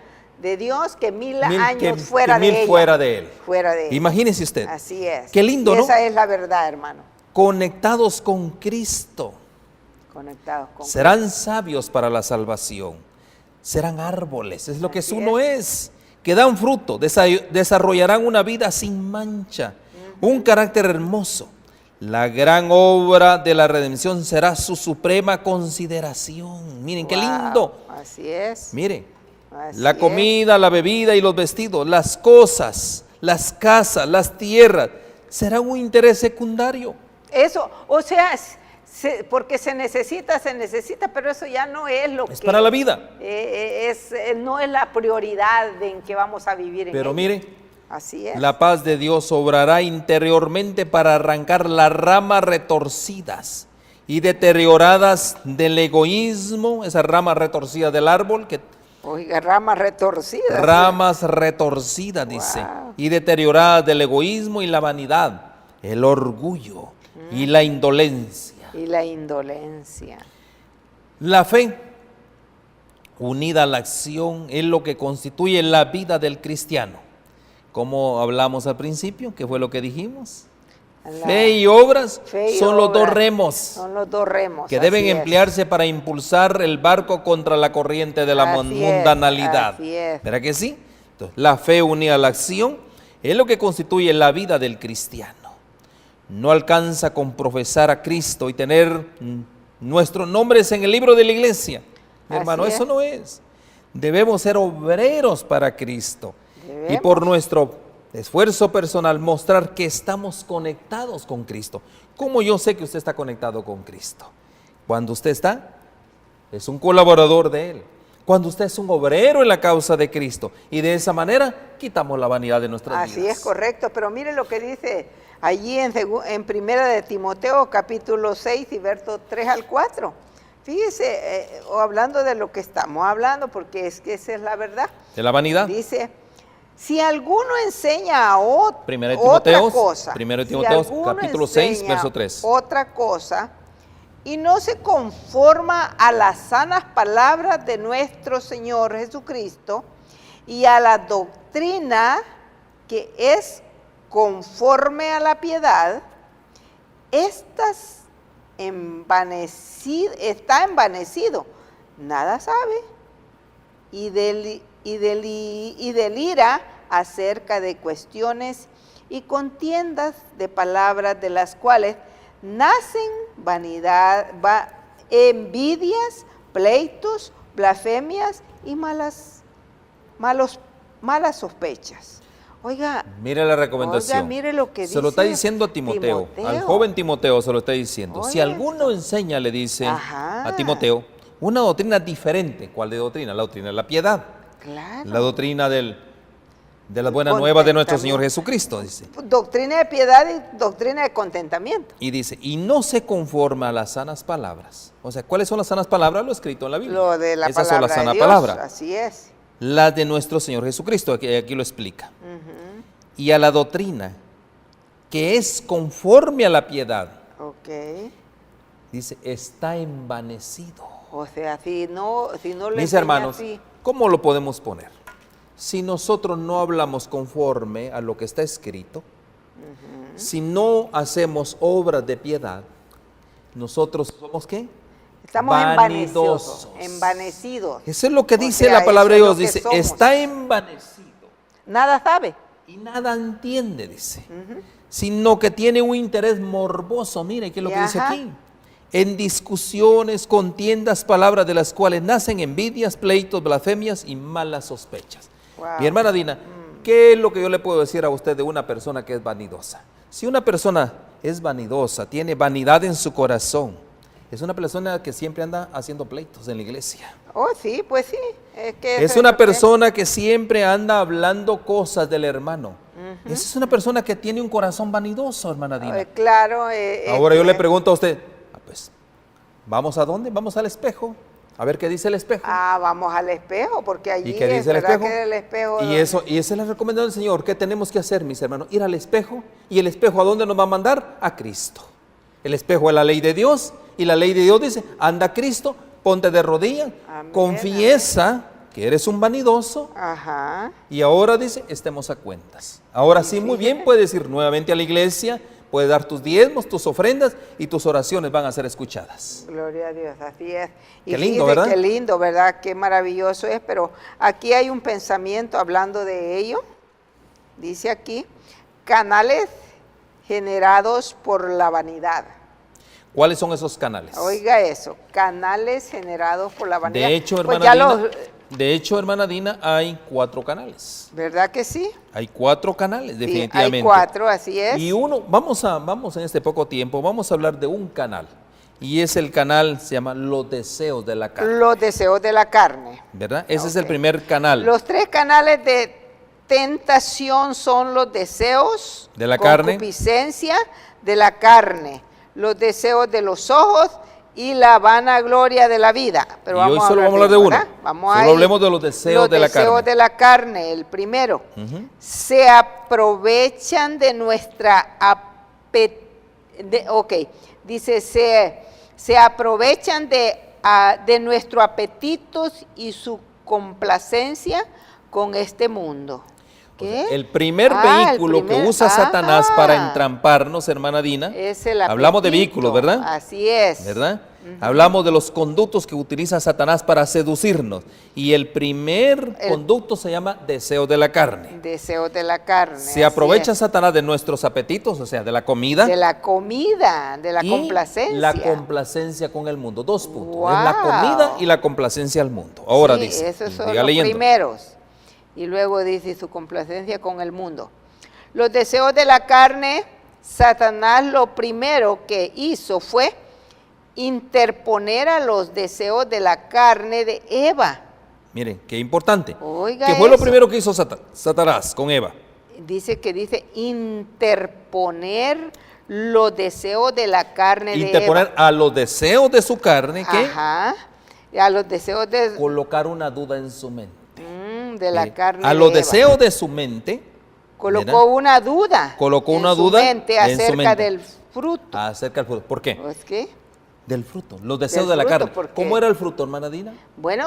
de Dios que mil años fuera de ella. fuera de él. Fuera de ella. Imagínese usted. Así es. Qué lindo, Y ¿no? esa es la verdad, hermano. Conectados con Cristo. Conectados con Serán sabios para la salvación. Serán árboles, es lo que Así uno es. Que dan fruto, desarrollarán una vida sin mancha, un carácter hermoso. La gran obra de la redención será su suprema consideración. Miren, qué Wow, lindo. Así es. Miren, Así la es. comida, la bebida y los vestidos, las cosas, las casas, las tierras, serán un interés secundario. Eso, o sea, porque se necesita, pero eso ya no es lo Es que... para la vida. No es la prioridad en que vamos a vivir en Pero ella. mire, Así es. la paz de Dios obrará interiormente para arrancar las ramas retorcidas y deterioradas del egoísmo, esas ramas retorcidas del árbol, Oiga, ramas retorcidas. ramas retorcidas, dice, Wow. y deterioradas del egoísmo y la vanidad, el orgullo y la indolencia. Y la indolencia. La fe, unida a la acción, es lo que constituye la vida del cristiano. Como hablamos al principio, ¿qué fue lo que dijimos? Fe y obras Fe y son los dos obras remos Son los dos remos. que deben así es. emplearse para impulsar el barco contra la corriente de la Así es, mundanalidad. así es. ¿Verdad que sí? Entonces, la fe unida a la acción es lo que constituye la vida del cristiano. No alcanza con profesar a Cristo y tener nuestros nombres en el libro de la iglesia. Mi Así hermano, es. eso no es. Debemos ser obreros para Cristo. Debemos. Y por nuestro esfuerzo personal mostrar que estamos conectados con Cristo. ¿Cómo yo sé que usted está conectado con Cristo? Cuando usted es un colaborador de Él. Cuando usted es un obrero en la causa de Cristo. Y de esa manera quitamos la vanidad de nuestras vidas. Así es, correcto. Pero mire lo que dice allí en Primera de Timoteo, capítulo 6 y verso 3 al 4. Fíjese, hablando de lo que estamos hablando, porque es que esa es la verdad. De la vanidad. Dice, si alguno enseña a Primera de otra Timoteos, cosa, Primera de Timoteos, alguno capítulo 6, enseña verso 3. otra cosa y no se conforma a las sanas palabras de nuestro Señor Jesucristo y a la doctrina que es conforme a la piedad, está envanecido, nada sabe y delira acerca de cuestiones y contiendas de palabras de las cuales nacen envidias, pleitos, blasfemias y malas sospechas. Oiga, Mire la recomendación. Oiga, mire lo que se lo está dice diciendo a Timoteo, al Timoteo. joven Timoteo se lo está diciendo. Si Oiga alguno enseña, le dice Ajá. a Timoteo, una doctrina diferente. ¿Cuál de doctrina? La doctrina de la piedad. claro. La doctrina del De la buena nueva de nuestro Señor Contentamiento. Jesucristo, dice. Doctrina de piedad y doctrina de contentamiento. Y dice, y no se conforma a las sanas palabras. O sea, ¿cuáles son las sanas palabras? Lo escrito en la Biblia. Lo de la Esas palabra son las de sanas Dios, palabras. así es. La de nuestro Señor Jesucristo, aquí lo explica. Y a la doctrina, que es conforme a la piedad, Ok. dice, está envanecido. O sea, si no le Mis enseñas hermanos, así, ¿cómo lo podemos poner? Si nosotros no hablamos conforme a lo que está escrito, si no hacemos obras de piedad, nosotros somos ¿qué? estamos Vanidosos. envanecidos. Eso es lo que O dice sea, la palabra de eso es Dios, lo que dice, somos. está envanecido Nada sabe. y nada entiende, dice, sino que tiene un interés morboso. Mire, ¿qué es lo Y que dice ajá. aquí? En discusiones, contiendas, palabras de las cuales nacen envidias, pleitos, blasfemias y malas sospechas. Wow. Mi hermana Dina, ¿qué es lo que yo le puedo decir a usted de una persona que es vanidosa? Si una persona es vanidosa, tiene vanidad en su corazón, es una persona que siempre anda haciendo pleitos en la iglesia. Oh, sí, pues sí. Es que Es eso una lo que- persona que siempre anda hablando cosas del hermano. Esa es una persona que tiene un corazón vanidoso, hermana Dina. Claro. Ahora yo le pregunto a usted, pues, ¿vamos a dónde? Vamos al espejo. A ver qué dice el espejo. Vamos al espejo, porque allí ¿Y qué dice el ¿verdad? espejo? Que el espejo Y esa es la recomendación del Señor. ¿Qué tenemos que hacer, mis hermanos? Ir al espejo. ¿Y el espejo a dónde nos va a mandar? A Cristo. El espejo es la ley de Dios. Y la ley de Dios dice, anda a Cristo, ponte de rodillas, Amén, confiesa que eres un vanidoso. Ajá. Y ahora dice, estemos a cuentas. Ahora sí, muy bien, puedes ir nuevamente a la iglesia, puedes dar tus diezmos, tus ofrendas y tus oraciones van a ser escuchadas. Gloria a Dios, así es. Y Qué lindo, fíjese ¿verdad? Qué lindo, ¿verdad? Qué maravilloso es, pero aquí hay un pensamiento hablando de ello. Dice aquí, canales generados por la vanidad. ¿Cuáles son esos canales? Oiga eso, canales generados por la vanidad. De hecho, Pues hermana ya Dina, hermana Dina, hay 4 canales. ¿verdad que sí? Hay 4 canales, Sí, definitivamente. hay 4, así es. Y uno, vamos en este poco tiempo, vamos a hablar de un canal. Y es el canal, se llama Los Deseos de la Carne, Los deseos de la carne. ¿verdad? Ese es el Ok. primer canal. Los 3 canales de tentación son los deseos De la carne. concupiscencia de la carne, los deseos de los ojos y la vanagloria de la vida. Pero Y hoy vamos solo a vamos a hablar de uno, uno. ¿verdad? Vamos Solo ahí. hablemos de los deseos de la carne. Los deseos de la carne, el primero. Se aprovechan de nuestra dice se aprovechan de nuestros apetitos y su complacencia con este mundo. ¿Qué? El primer Ah, el vehículo primer- que usa Satanás para ah. entramparnos, hermana Dina, Es el hablamos de apetito. vehículos, ¿verdad? Así es. ¿Verdad? Hablamos de los conductos que utiliza Satanás para seducirnos. Y el primer conducto se llama deseo de la carne. Deseos de la carne. Se así aprovecha es. Satanás de nuestros apetitos, o sea, de la comida. De la comida, de la y complacencia. la complacencia con el mundo. 2 puntos. Wow. Es la comida y la complacencia al mundo. Ahora Sí, dice. esos son siga los leyendo. primeros. Y luego dice su complacencia con el mundo. Los deseos de la carne, Satanás lo primero que hizo fue interponer a los deseos de la carne de Eva. Miren, qué importante. Oiga ¿Qué fue lo eso. primero que hizo Satanás con Eva? Dice interponer los deseos de la carne de Interponer a los deseos de su carne Eva. que Ajá. A los deseos de, colocar una duda en su mente. de la carne A de los Eva. deseos de su mente, Colocó ¿verdad? una duda. Colocó en una su duda mente en su acerca mente. del fruto. acerca del fruto. ¿Por qué? ¿Pues qué? Del fruto, los deseos Del de la fruto, carne. ¿por qué? ¿Cómo era el fruto, hermana Dina? Bueno,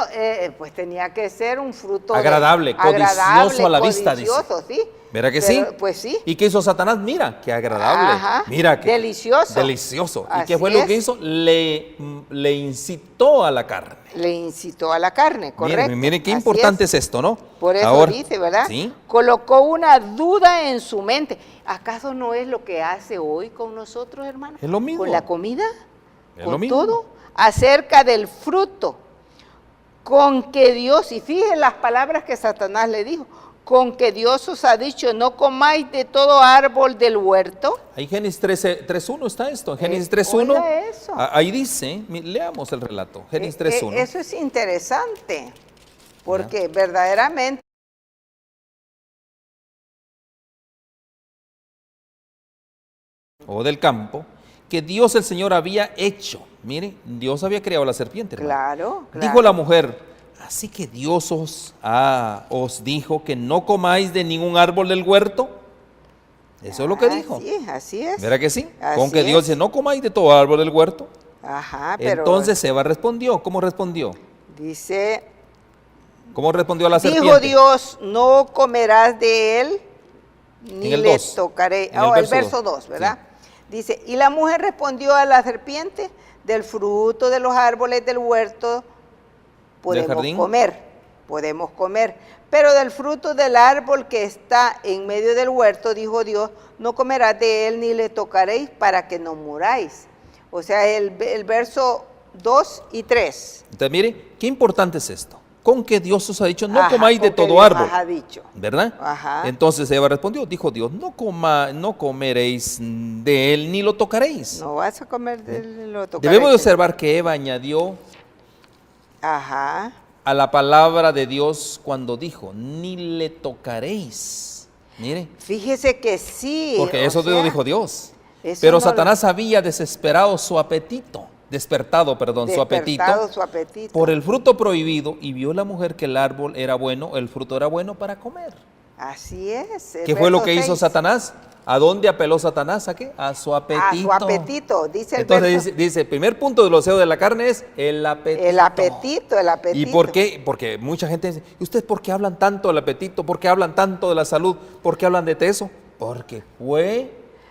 pues tenía que ser un fruto Agradable, codicioso a la vista, dice. codicioso, sí. ¿Verdad que Pero, sí? Pues sí. ¿Y qué hizo Satanás? Mira, qué agradable. Ajá. Mira, qué Delicioso. delicioso. ¿Y Así qué fue lo que es. hizo? Le incitó a la carne. Le incitó a la carne, correcto. Miren qué Así importante es esto, ¿no? Por eso Ahora, dice, ¿verdad? Sí. Colocó una duda en su mente. ¿Acaso no es lo que hace hoy con nosotros, hermano? Es lo mismo. ¿Con la comida? Es ¿Con lo mismo. todo? Acerca del fruto. Con que Dios, y fíjense las palabras que Satanás le dijo, con que Dios os ha dicho, no comáis de todo árbol del huerto. Ahí Génesis 3.1 está esto. Génesis Oiga 3.1. eso. Ahí dice, leamos el relato. Génesis 3.1. Eso es interesante, porque verdaderamente o del campo que Dios el Señor había hecho. Mire, Dios había creado la serpiente, hermano. Claro, claro. Dijo la mujer, así que Dios os dijo que no comáis de ningún árbol del huerto. Eso es lo que dijo. Sí, así es. ¿Verdad que sí? Así Con que Dios es. dice, no comáis de todo árbol del huerto. Ajá, pero Entonces Eva respondió. ¿Cómo respondió? dice, ¿Cómo respondió a la serpiente? dijo Dios, no comerás de él, ni En el le 2. tocaré. En el El verso verso 2, 2, ¿verdad? Dice, y la mujer respondió a la serpiente, del fruto de los árboles del huerto podemos comer, pero del fruto del árbol que está en medio del huerto, dijo Dios, no comerás de él ni le tocaréis para que no muráis. O sea, el verso 2 y 3. Entonces, mire, qué importante es esto. Con que Dios os ha dicho, no Ajá, comáis de con que todo Dios árbol. ha dicho. ¿Verdad? Ajá. Entonces Eva respondió, dijo Dios, no comeréis de él ni lo tocaréis. No vas a comer de él, lo tocaréis. Debemos de observar que Eva añadió Ajá. a la palabra de Dios cuando dijo, ni le tocaréis. Mire, Fíjese que sí. porque o eso sea, dijo Dios. eso Pero no Satanás había despertado su apetito despertado su apetito. por el fruto prohibido y vio la mujer que el árbol era bueno, el fruto era bueno para comer. Así es. el ¿Qué fue lo verso que hizo 6. Satanás? ¿A dónde apeló Satanás? ¿A qué? A su apetito. A su apetito, dice el Entonces verso. dice, el primer punto del deseo de la carne es el apetito. El apetito, el apetito. ¿Y por qué? Porque mucha gente dice, ¿y ustedes por qué hablan tanto del apetito? ¿Por qué hablan tanto de la salud? ¿Por qué hablan de eso? Porque fue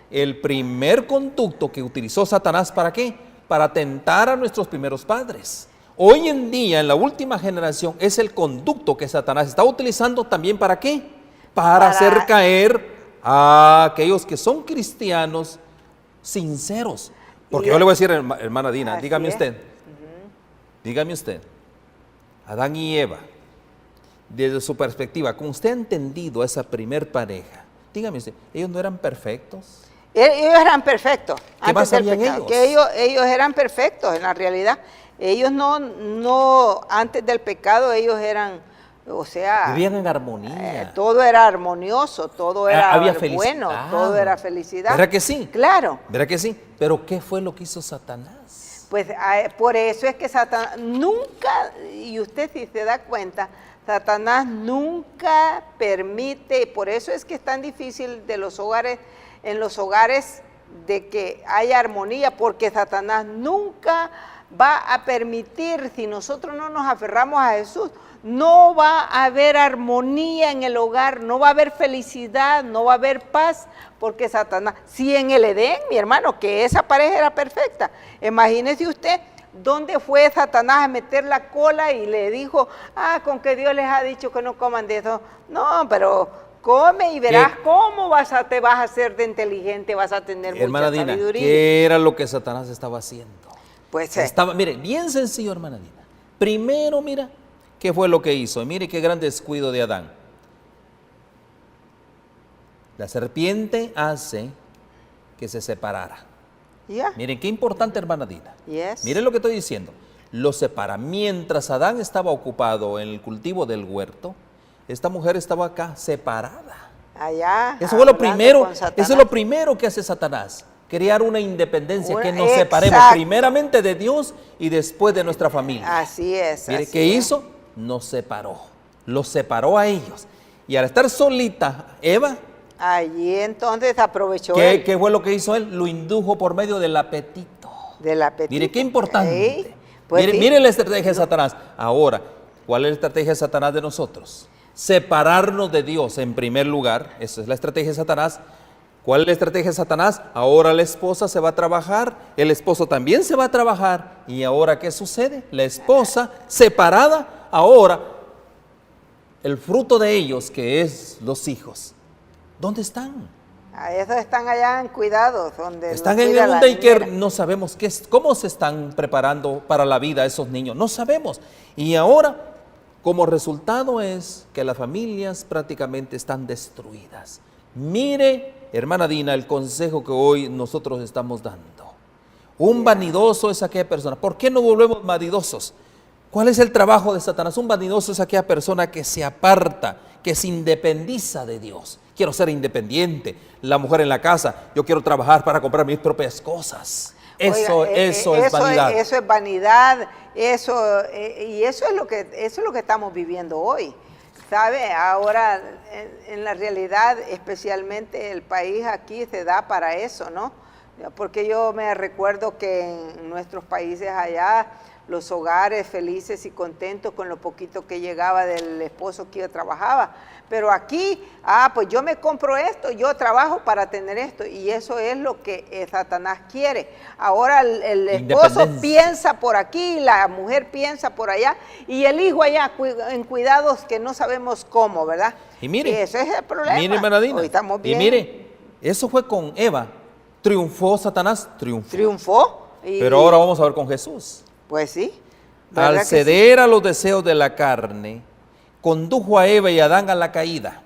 el primer conducto que utilizó Satanás, ¿para qué? Para tentar a nuestros primeros padres. Hoy en día, en la última generación, es el conducto que Satanás está utilizando también, ¿para qué? Para hacer caer a aquellos que son cristianos sinceros. Porque yo le voy a decir, hermana Dina, Así dígame es. usted, dígame usted, Adán y Eva, desde su perspectiva, como usted ha entendido a esa primer pareja, dígame usted, ¿ellos no eran perfectos? Ellos eran perfectos. ¿Qué más antes del sabían pecado, ellos? que ellos eran perfectos en la realidad. Ellos no, antes del pecado, ellos eran, o sea, Vivían en armonía. todo era armonioso, todo era Había bueno, felicidad. todo era felicidad. ¿Verdad que sí? Claro. ¿Verdad que sí? Pero ¿qué fue lo que hizo Satanás? Pues por eso es que Satanás nunca, y usted si se da cuenta, Satanás nunca permite, por eso es que es tan difícil de los hogares, en los hogares de que haya armonía, porque Satanás nunca va a permitir, si nosotros no nos aferramos a Jesús, no va a haber armonía en el hogar, no va a haber felicidad, no va a haber paz, porque Satanás, si en el Edén, mi hermano, que esa pareja era perfecta, imagínese usted, ¿dónde fue Satanás a meter la cola y le dijo, con que Dios les ha dicho que no coman de eso? No, pero come y verás cómo te vas a hacer de inteligente, vas a tener Hermana mucha Dina, sabiduría. ¿qué era lo que Satanás estaba haciendo? Pues Mire, bien sencillo, hermana Dina. Primero, mira, ¿qué fue lo que hizo? Mire qué gran descuido de Adán. La serpiente hace que se separara. ya. Miren, qué importante, hermana Dina. Yes. Miren lo que estoy diciendo. Lo separa. Mientras Adán estaba ocupado en el cultivo del huerto, esta mujer estaba acá separada. Allá. Eso fue lo hablando primero, con Satanás. eso es lo primero que hace Satanás. Crear una independencia, que nos Exacto. separemos primeramente de Dios y después de nuestra familia. Así es. Mire, así ¿qué es. hizo? Nos separó. Los separó a ellos. Y al estar solita, Eva, Allí entonces aprovechó ¿qué fue lo que hizo él? Lo indujo por medio del apetito. del apetito. Mire, qué importante. Ey, pues sí. Mire la estrategia de Satanás. Ahora, ¿cuál es la estrategia de Satanás de nosotros? Separarnos de Dios en primer lugar. Esa es la estrategia de Satanás. ¿Cuál es la estrategia de Satanás? Ahora la esposa se va a trabajar, el esposo también se va a trabajar. ¿Y ahora qué sucede? La esposa separada, ahora el fruto de ellos, que es los hijos, ¿dónde están? A esos están allá en cuidados, donde Están los en cuida un la daycare, niñera. no sabemos cómo se están preparando para la vida esos niños, no sabemos. Y ahora, como resultado es que las familias prácticamente están destruidas. Mire, hermana Dina, el consejo que hoy nosotros estamos dando. Un vanidoso es aquella persona. ¿Por qué no volvemos vanidosos? ¿Cuál es el trabajo de Satanás? Un vanidoso es aquella persona que se aparta, que se independiza de Dios. Quiero ser independiente. La mujer en la casa, yo quiero trabajar para comprar mis propias cosas. Eso es vanidad. Eso es vanidad, y eso es lo que estamos viviendo hoy. ¿Sabe? Ahora, en la realidad, especialmente el país aquí se da para eso, ¿no? Porque yo me recuerdo que en nuestros países allá, los hogares felices y contentos con lo poquito que llegaba del esposo que yo trabajaba. Pero aquí, pues yo me compro esto, yo trabajo para tener esto, y eso es lo que Satanás quiere. Ahora el esposo piensa por aquí, la mujer piensa por allá, y el hijo allá en cuidados que no sabemos cómo, ¿verdad? Y mire, y ese es el problema. Mire, Bernardina, hoy estamos bien. y mire, eso fue con Eva. ¿Triunfó Satanás? Triunfó. Pero ahora vamos a ver con Jesús. Pues sí. Al ceder a los deseos de la carne, condujo a Eva y a Adán a la caída.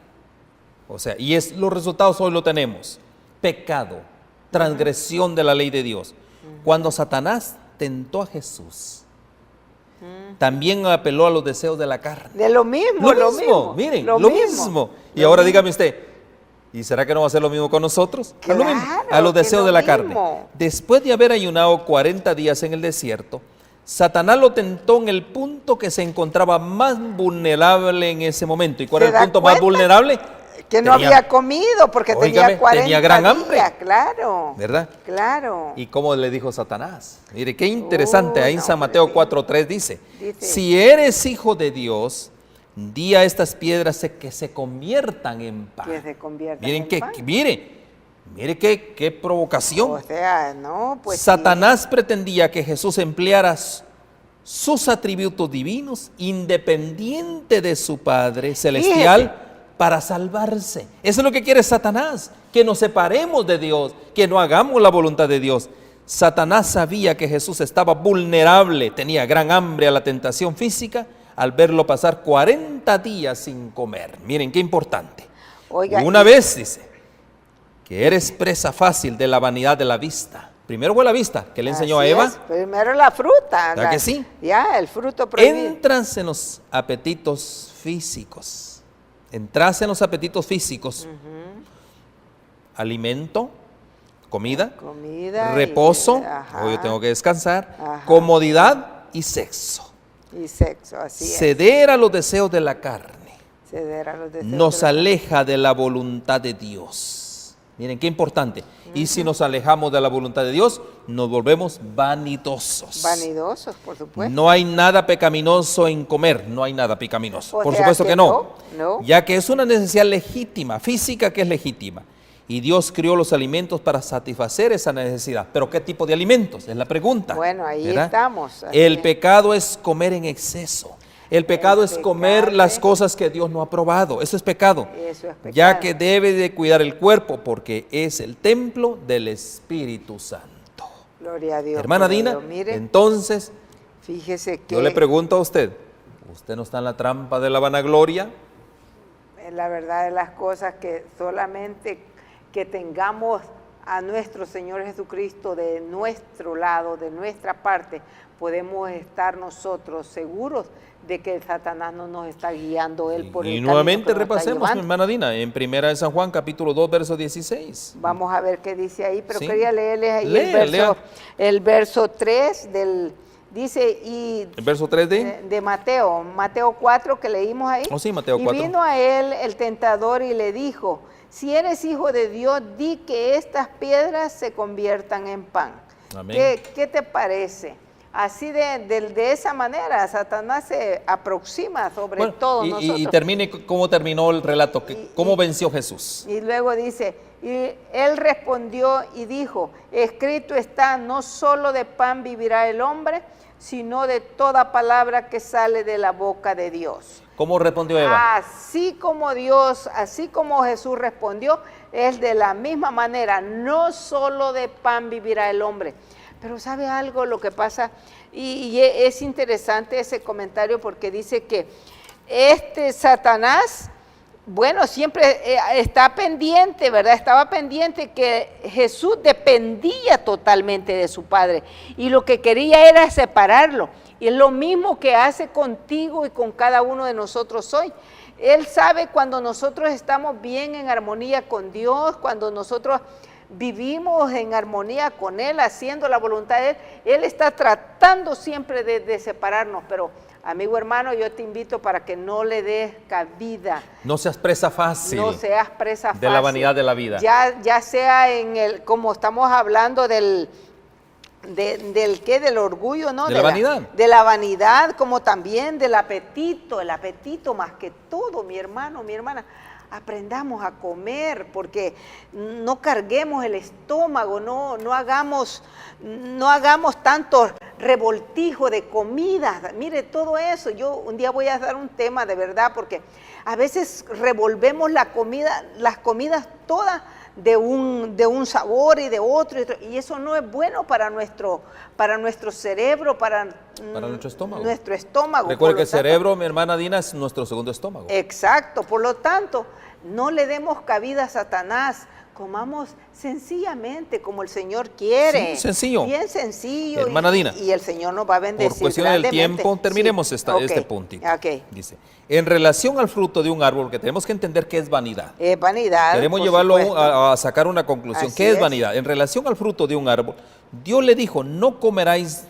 O sea, los resultados hoy lo tenemos. Pecado, transgresión de la ley de Dios. Cuando Satanás tentó a Jesús, también apeló a los deseos de la carne. De lo mismo. Miren, lo mismo. Y ahora dígame usted, ¿y será que no va a ser lo mismo con nosotros? Claro, lo mismo, a los deseos de la carne. Después de haber ayunado 40 días en el desierto, Satanás lo tentó en el punto que se encontraba más vulnerable en ese momento. ¿Y cuál era el punto más vulnerable? Que no había comido porque tenía 40 tenía gran hambre. días, claro. ¿Verdad? Claro. ¿Y cómo le dijo Satanás? Mire, qué interesante. Ahí en San Mateo 4:3 dice, si eres hijo de Dios, di a estas piedras que se conviertan en pan. Que se conviertan Miren en pan. Mire qué provocación. O sea, no, pues Satanás pretendía que Jesús empleara sus atributos divinos, independiente de su Padre Celestial, para salvarse. Eso es lo que quiere Satanás, que nos separemos de Dios, que no hagamos la voluntad de Dios. Satanás sabía que Jesús estaba vulnerable, tenía gran hambre a la tentación física, al verlo pasar 40 días sin comer. Miren qué importante. Oiga, una vez dice que eres presa fácil de la vanidad de la vista. Primero fue la vista, que le enseñó a Eva. Primero la fruta. ¿Verdad que sí? Ya, el fruto prohibido. Entras en los apetitos físicos. Entras en los apetitos físicos. Alimento, comida, reposo, hoy yo tengo que descansar, comodidad y sexo. Y sexo, así es. Ceder a los deseos de la carne. Ceder a los deseos nos aleja de la voluntad de Dios. Miren qué importante. Y si nos alejamos de la voluntad de Dios, nos volvemos vanidosos. Vanidosos, por supuesto. No hay nada pecaminoso en comer, no hay nada pecaminoso. Por sea supuesto que no. No. Ya que es una necesidad legítima, física que es legítima. Y Dios crió los alimentos para satisfacer esa necesidad. ¿Pero qué tipo de alimentos? Es la pregunta. Bueno, ahí ¿verdad? estamos. El pecado es comer en exceso. El pecado es comer las cosas que Dios no ha aprobado. Eso es pecado. Eso es pecado. Ya que debe de cuidar el cuerpo porque es el templo del Espíritu Santo. Gloria a Dios. Hermana Dina, entonces, fíjese que yo le pregunto a usted, ¿usted no está en la trampa de la vanagloria? La verdad de las cosas que solamente que tengamos a nuestro Señor Jesucristo de nuestro lado, de nuestra parte, podemos estar nosotros seguros de que Satanás no nos está guiando él por el camino. Y nuevamente que nos está repasemos, mi llevando. hermana Dina, en Primera de San Juan, capítulo 2, verso 16. Vamos a ver qué dice ahí, pero Sí. quería leerles ahí el verso 3 del... Dice, y El verso 3 de Mateo 4 que leímos ahí. Oh, sí, Mateo 4. Y vino a él el tentador y le dijo, si eres hijo de Dios, di que estas piedras se conviertan en pan. Amén. ¿Qué te parece? Así de esa manera, Satanás se aproxima sobre todos nosotros. Y termine, ¿cómo terminó el relato? ¿Cómo venció Jesús? Y luego dice, y él respondió y dijo, escrito está, no solo de pan vivirá el hombre, sino de toda palabra que sale de la boca de Dios. ¿Cómo respondió Eva? Así como Jesús respondió, es de la misma manera, no solo de pan vivirá el hombre. Pero ¿sabe algo? Lo que pasa, y es interesante ese comentario porque dice que Satanás bueno, siempre está pendiente, ¿verdad? Estaba pendiente que Jesús dependía totalmente de su Padre y lo que quería era separarlo. Y es lo mismo que hace contigo y con cada uno de nosotros hoy. Él sabe cuando nosotros estamos bien en armonía con Dios, cuando nosotros vivimos en armonía con Él, haciendo la voluntad de Él. Él está tratando siempre de separarnos, pero amigo hermano, yo te invito para que no le des cabida. No seas presa fácil. No seas presa fácil. De la vanidad de la vida. Ya sea como estamos hablando del orgullo, ¿no? De la vanidad. De la vanidad, como también del apetito, el apetito más que todo, mi hermano, mi hermana. Aprendamos a comer, porque no carguemos el estómago, no hagamos tanto revoltijo de comida. Mire, todo eso, yo un día voy a dar un tema de verdad, porque a veces revolvemos las comidas todas de un sabor y de otro, y eso no es bueno para nuestro cerebro, para nuestro estómago. Nuestro estómago. Recuerde que el cerebro, mi hermana Dina, es nuestro segundo estómago. Exacto, por lo tanto, no le demos cabida a Satanás. Comamos sencillamente como el Señor quiere. Sí, sencillo. Bien sencillo. Hermana Dina. Y el Señor nos va a bendecir. Por cuestión del tiempo, terminemos sí. este puntito. Okay. Dice, en relación al fruto de un árbol, que tenemos que entender qué es vanidad. Es vanidad. Queremos llevarlo a sacar una conclusión. Así ¿Qué es es vanidad? En relación al fruto de un árbol, Dios le dijo, no comeráis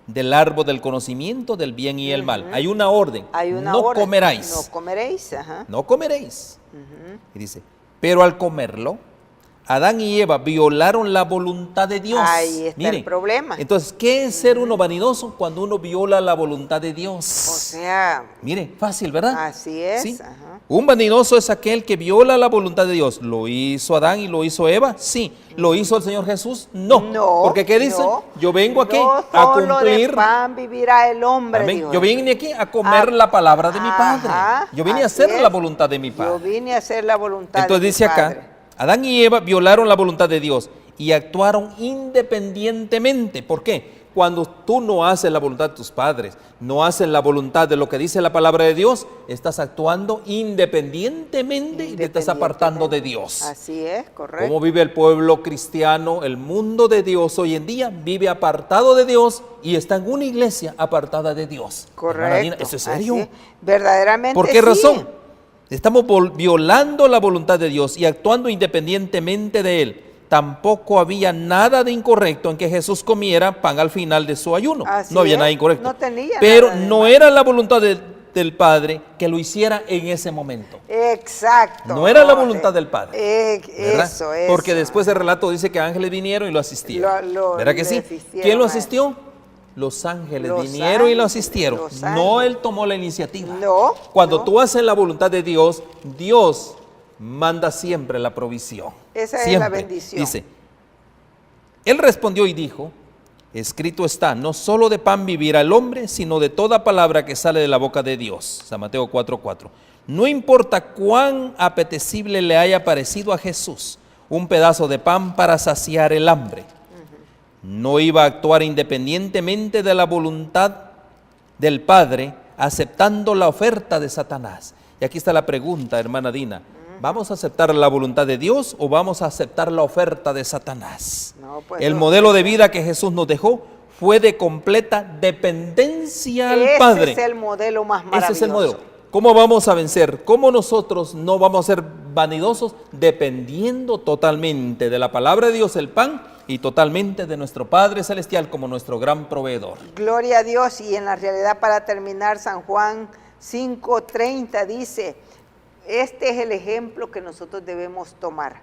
del árbol del conocimiento del bien y el mal. Hay una orden. No comeráis. No comeréis. Ajá. No comeréis. Y dice, pero al comerlo, Adán y Eva violaron la voluntad de Dios. Ahí está el problema. Entonces, ¿qué es ser uno vanidoso cuando uno viola la voluntad de Dios? O sea, mire, fácil, ¿verdad? Así es. ¿Sí? Ajá. Un vanidoso es aquel que viola la voluntad de Dios. ¿Lo hizo Adán y lo hizo Eva? Sí. ¿Lo hizo el Señor Jesús? No. Porque ¿qué dice? Yo vengo aquí a cumplir. No solo de pan vivirá el hombre. Amén. Yo vine aquí a comer la palabra de mi Padre. Yo vine a hacer la voluntad de mi Padre. Yo vine a hacer la voluntad Entonces de mi dice Padre. acá, Adán y Eva violaron la voluntad de Dios y actuaron independientemente. ¿Por qué? Cuando tú no haces la voluntad de tus padres, no haces la voluntad de lo que dice la palabra de Dios, estás actuando independientemente y te estás apartando de Dios. Así es, correcto. ¿Cómo vive el pueblo cristiano, el mundo de Dios hoy en día? Vive apartado de Dios y está en una iglesia apartada de Dios. Correcto. ¿Eso es serio? Así es. Verdaderamente. ¿Por qué razón? Estamos violando la voluntad de Dios y actuando independientemente de Él. Tampoco había nada de incorrecto en que Jesús comiera pan al final de su ayuno. Así no había es. nada incorrecto. No tenía Pero nada de no mal. era la voluntad del Padre que lo hiciera en ese momento. Exacto. No era la voluntad del Padre. ¿verdad? Eso. Porque después del relato dice que ángeles vinieron y lo asistieron. ¿Verdad que sí? ¿Quién lo asistió? Los ángeles vinieron y lo asistieron. No él tomó la iniciativa. No. Cuando tú haces la voluntad de Dios, Dios manda siempre la provisión. Esa siempre. es la bendición. Dice, él respondió y dijo, escrito está, no solo de pan vivirá el hombre, sino de toda palabra que sale de la boca de Dios. San Mateo 4:4. No importa cuán apetecible le haya parecido a Jesús un pedazo de pan para saciar el hambre. No iba a actuar independientemente de la voluntad del Padre, aceptando la oferta de Satanás. Y aquí está la pregunta, hermana Dina. ¿Vamos a aceptar la voluntad de Dios o vamos a aceptar la oferta de Satanás? No, pues el no. modelo de vida que Jesús nos dejó fue de completa dependencia al Ese Padre. es el modelo más maravilloso. Ese es el modelo. ¿Cómo vamos a vencer? ¿Cómo nosotros no vamos a ser vanidosos? Dependiendo totalmente de la palabra de Dios, el pan, y totalmente de nuestro Padre Celestial como nuestro gran proveedor. Gloria a Dios. Y en la realidad, para terminar, San Juan 5:30 dice, este es el ejemplo que nosotros debemos tomar.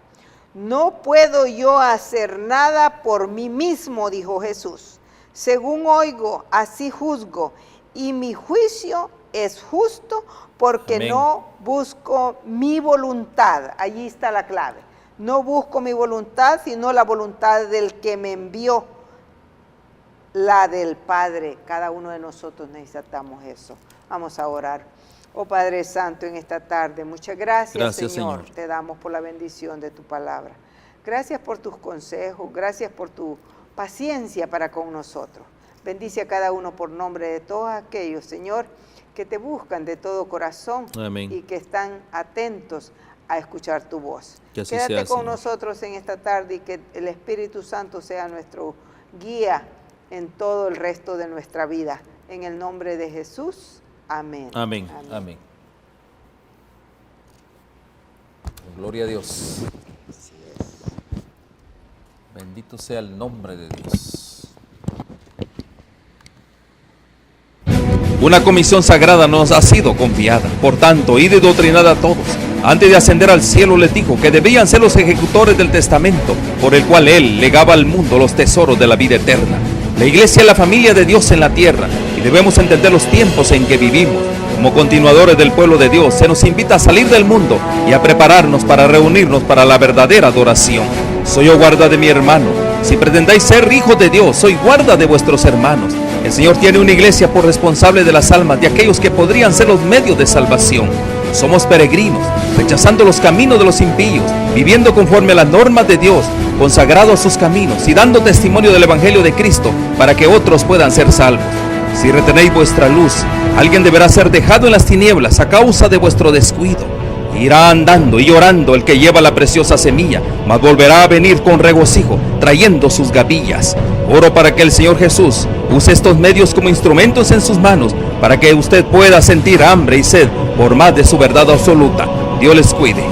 No puedo yo hacer nada por mí mismo, dijo Jesús. Según oigo, así juzgo, y mi juicio es justo porque Amén. no busco mi voluntad. Allí está la clave. No busco mi voluntad, sino la voluntad del que me envió, la del Padre. Cada uno de nosotros necesitamos eso. Vamos a orar. Oh Padre Santo, en esta tarde, muchas gracias, Señor. Te damos por la bendición de tu palabra. Gracias por tus consejos, gracias por tu paciencia para con nosotros. Bendice a cada uno por nombre de todos aquellos, Señor, que te buscan de todo corazón. Amén. Y que están atentos a escuchar tu voz. Que así Quédate sea, con Señor. nosotros en esta tarde y que el Espíritu Santo sea nuestro guía en todo el resto de nuestra vida. En el nombre de Jesús, amén. Amén. Amén. Gloria a Dios. Así es. Bendito sea el nombre de Dios. Una comisión sagrada nos ha sido confiada. Por tanto, id y doctrinad a todos. Antes de ascender al cielo les dijo que debían ser los ejecutores del testamento por el cual Él legaba al mundo los tesoros de la vida eterna. La iglesia es la familia de Dios en la tierra y debemos entender los tiempos en que vivimos. Como continuadores del pueblo de Dios, se nos invita a salir del mundo y a prepararnos para reunirnos para la verdadera adoración. Soy yo guarda de mi hermano. Si pretendáis ser hijos de Dios, soy guarda de vuestros hermanos. El Señor tiene una iglesia por responsable de las almas de aquellos que podrían ser los medios de salvación. Somos peregrinos, rechazando los caminos de los impíos, viviendo conforme a las normas de Dios, consagrados a sus caminos y dando testimonio del Evangelio de Cristo para que otros puedan ser salvos. Si retenéis vuestra luz, alguien deberá ser dejado en las tinieblas a causa de vuestro descuido. Irá andando y llorando el que lleva la preciosa semilla, mas volverá a venir con regocijo, trayendo sus gavillas. Oro para que el Señor Jesús use estos medios como instrumentos en sus manos, para que usted pueda sentir hambre y sed por más de su verdad absoluta. Dios les cuide.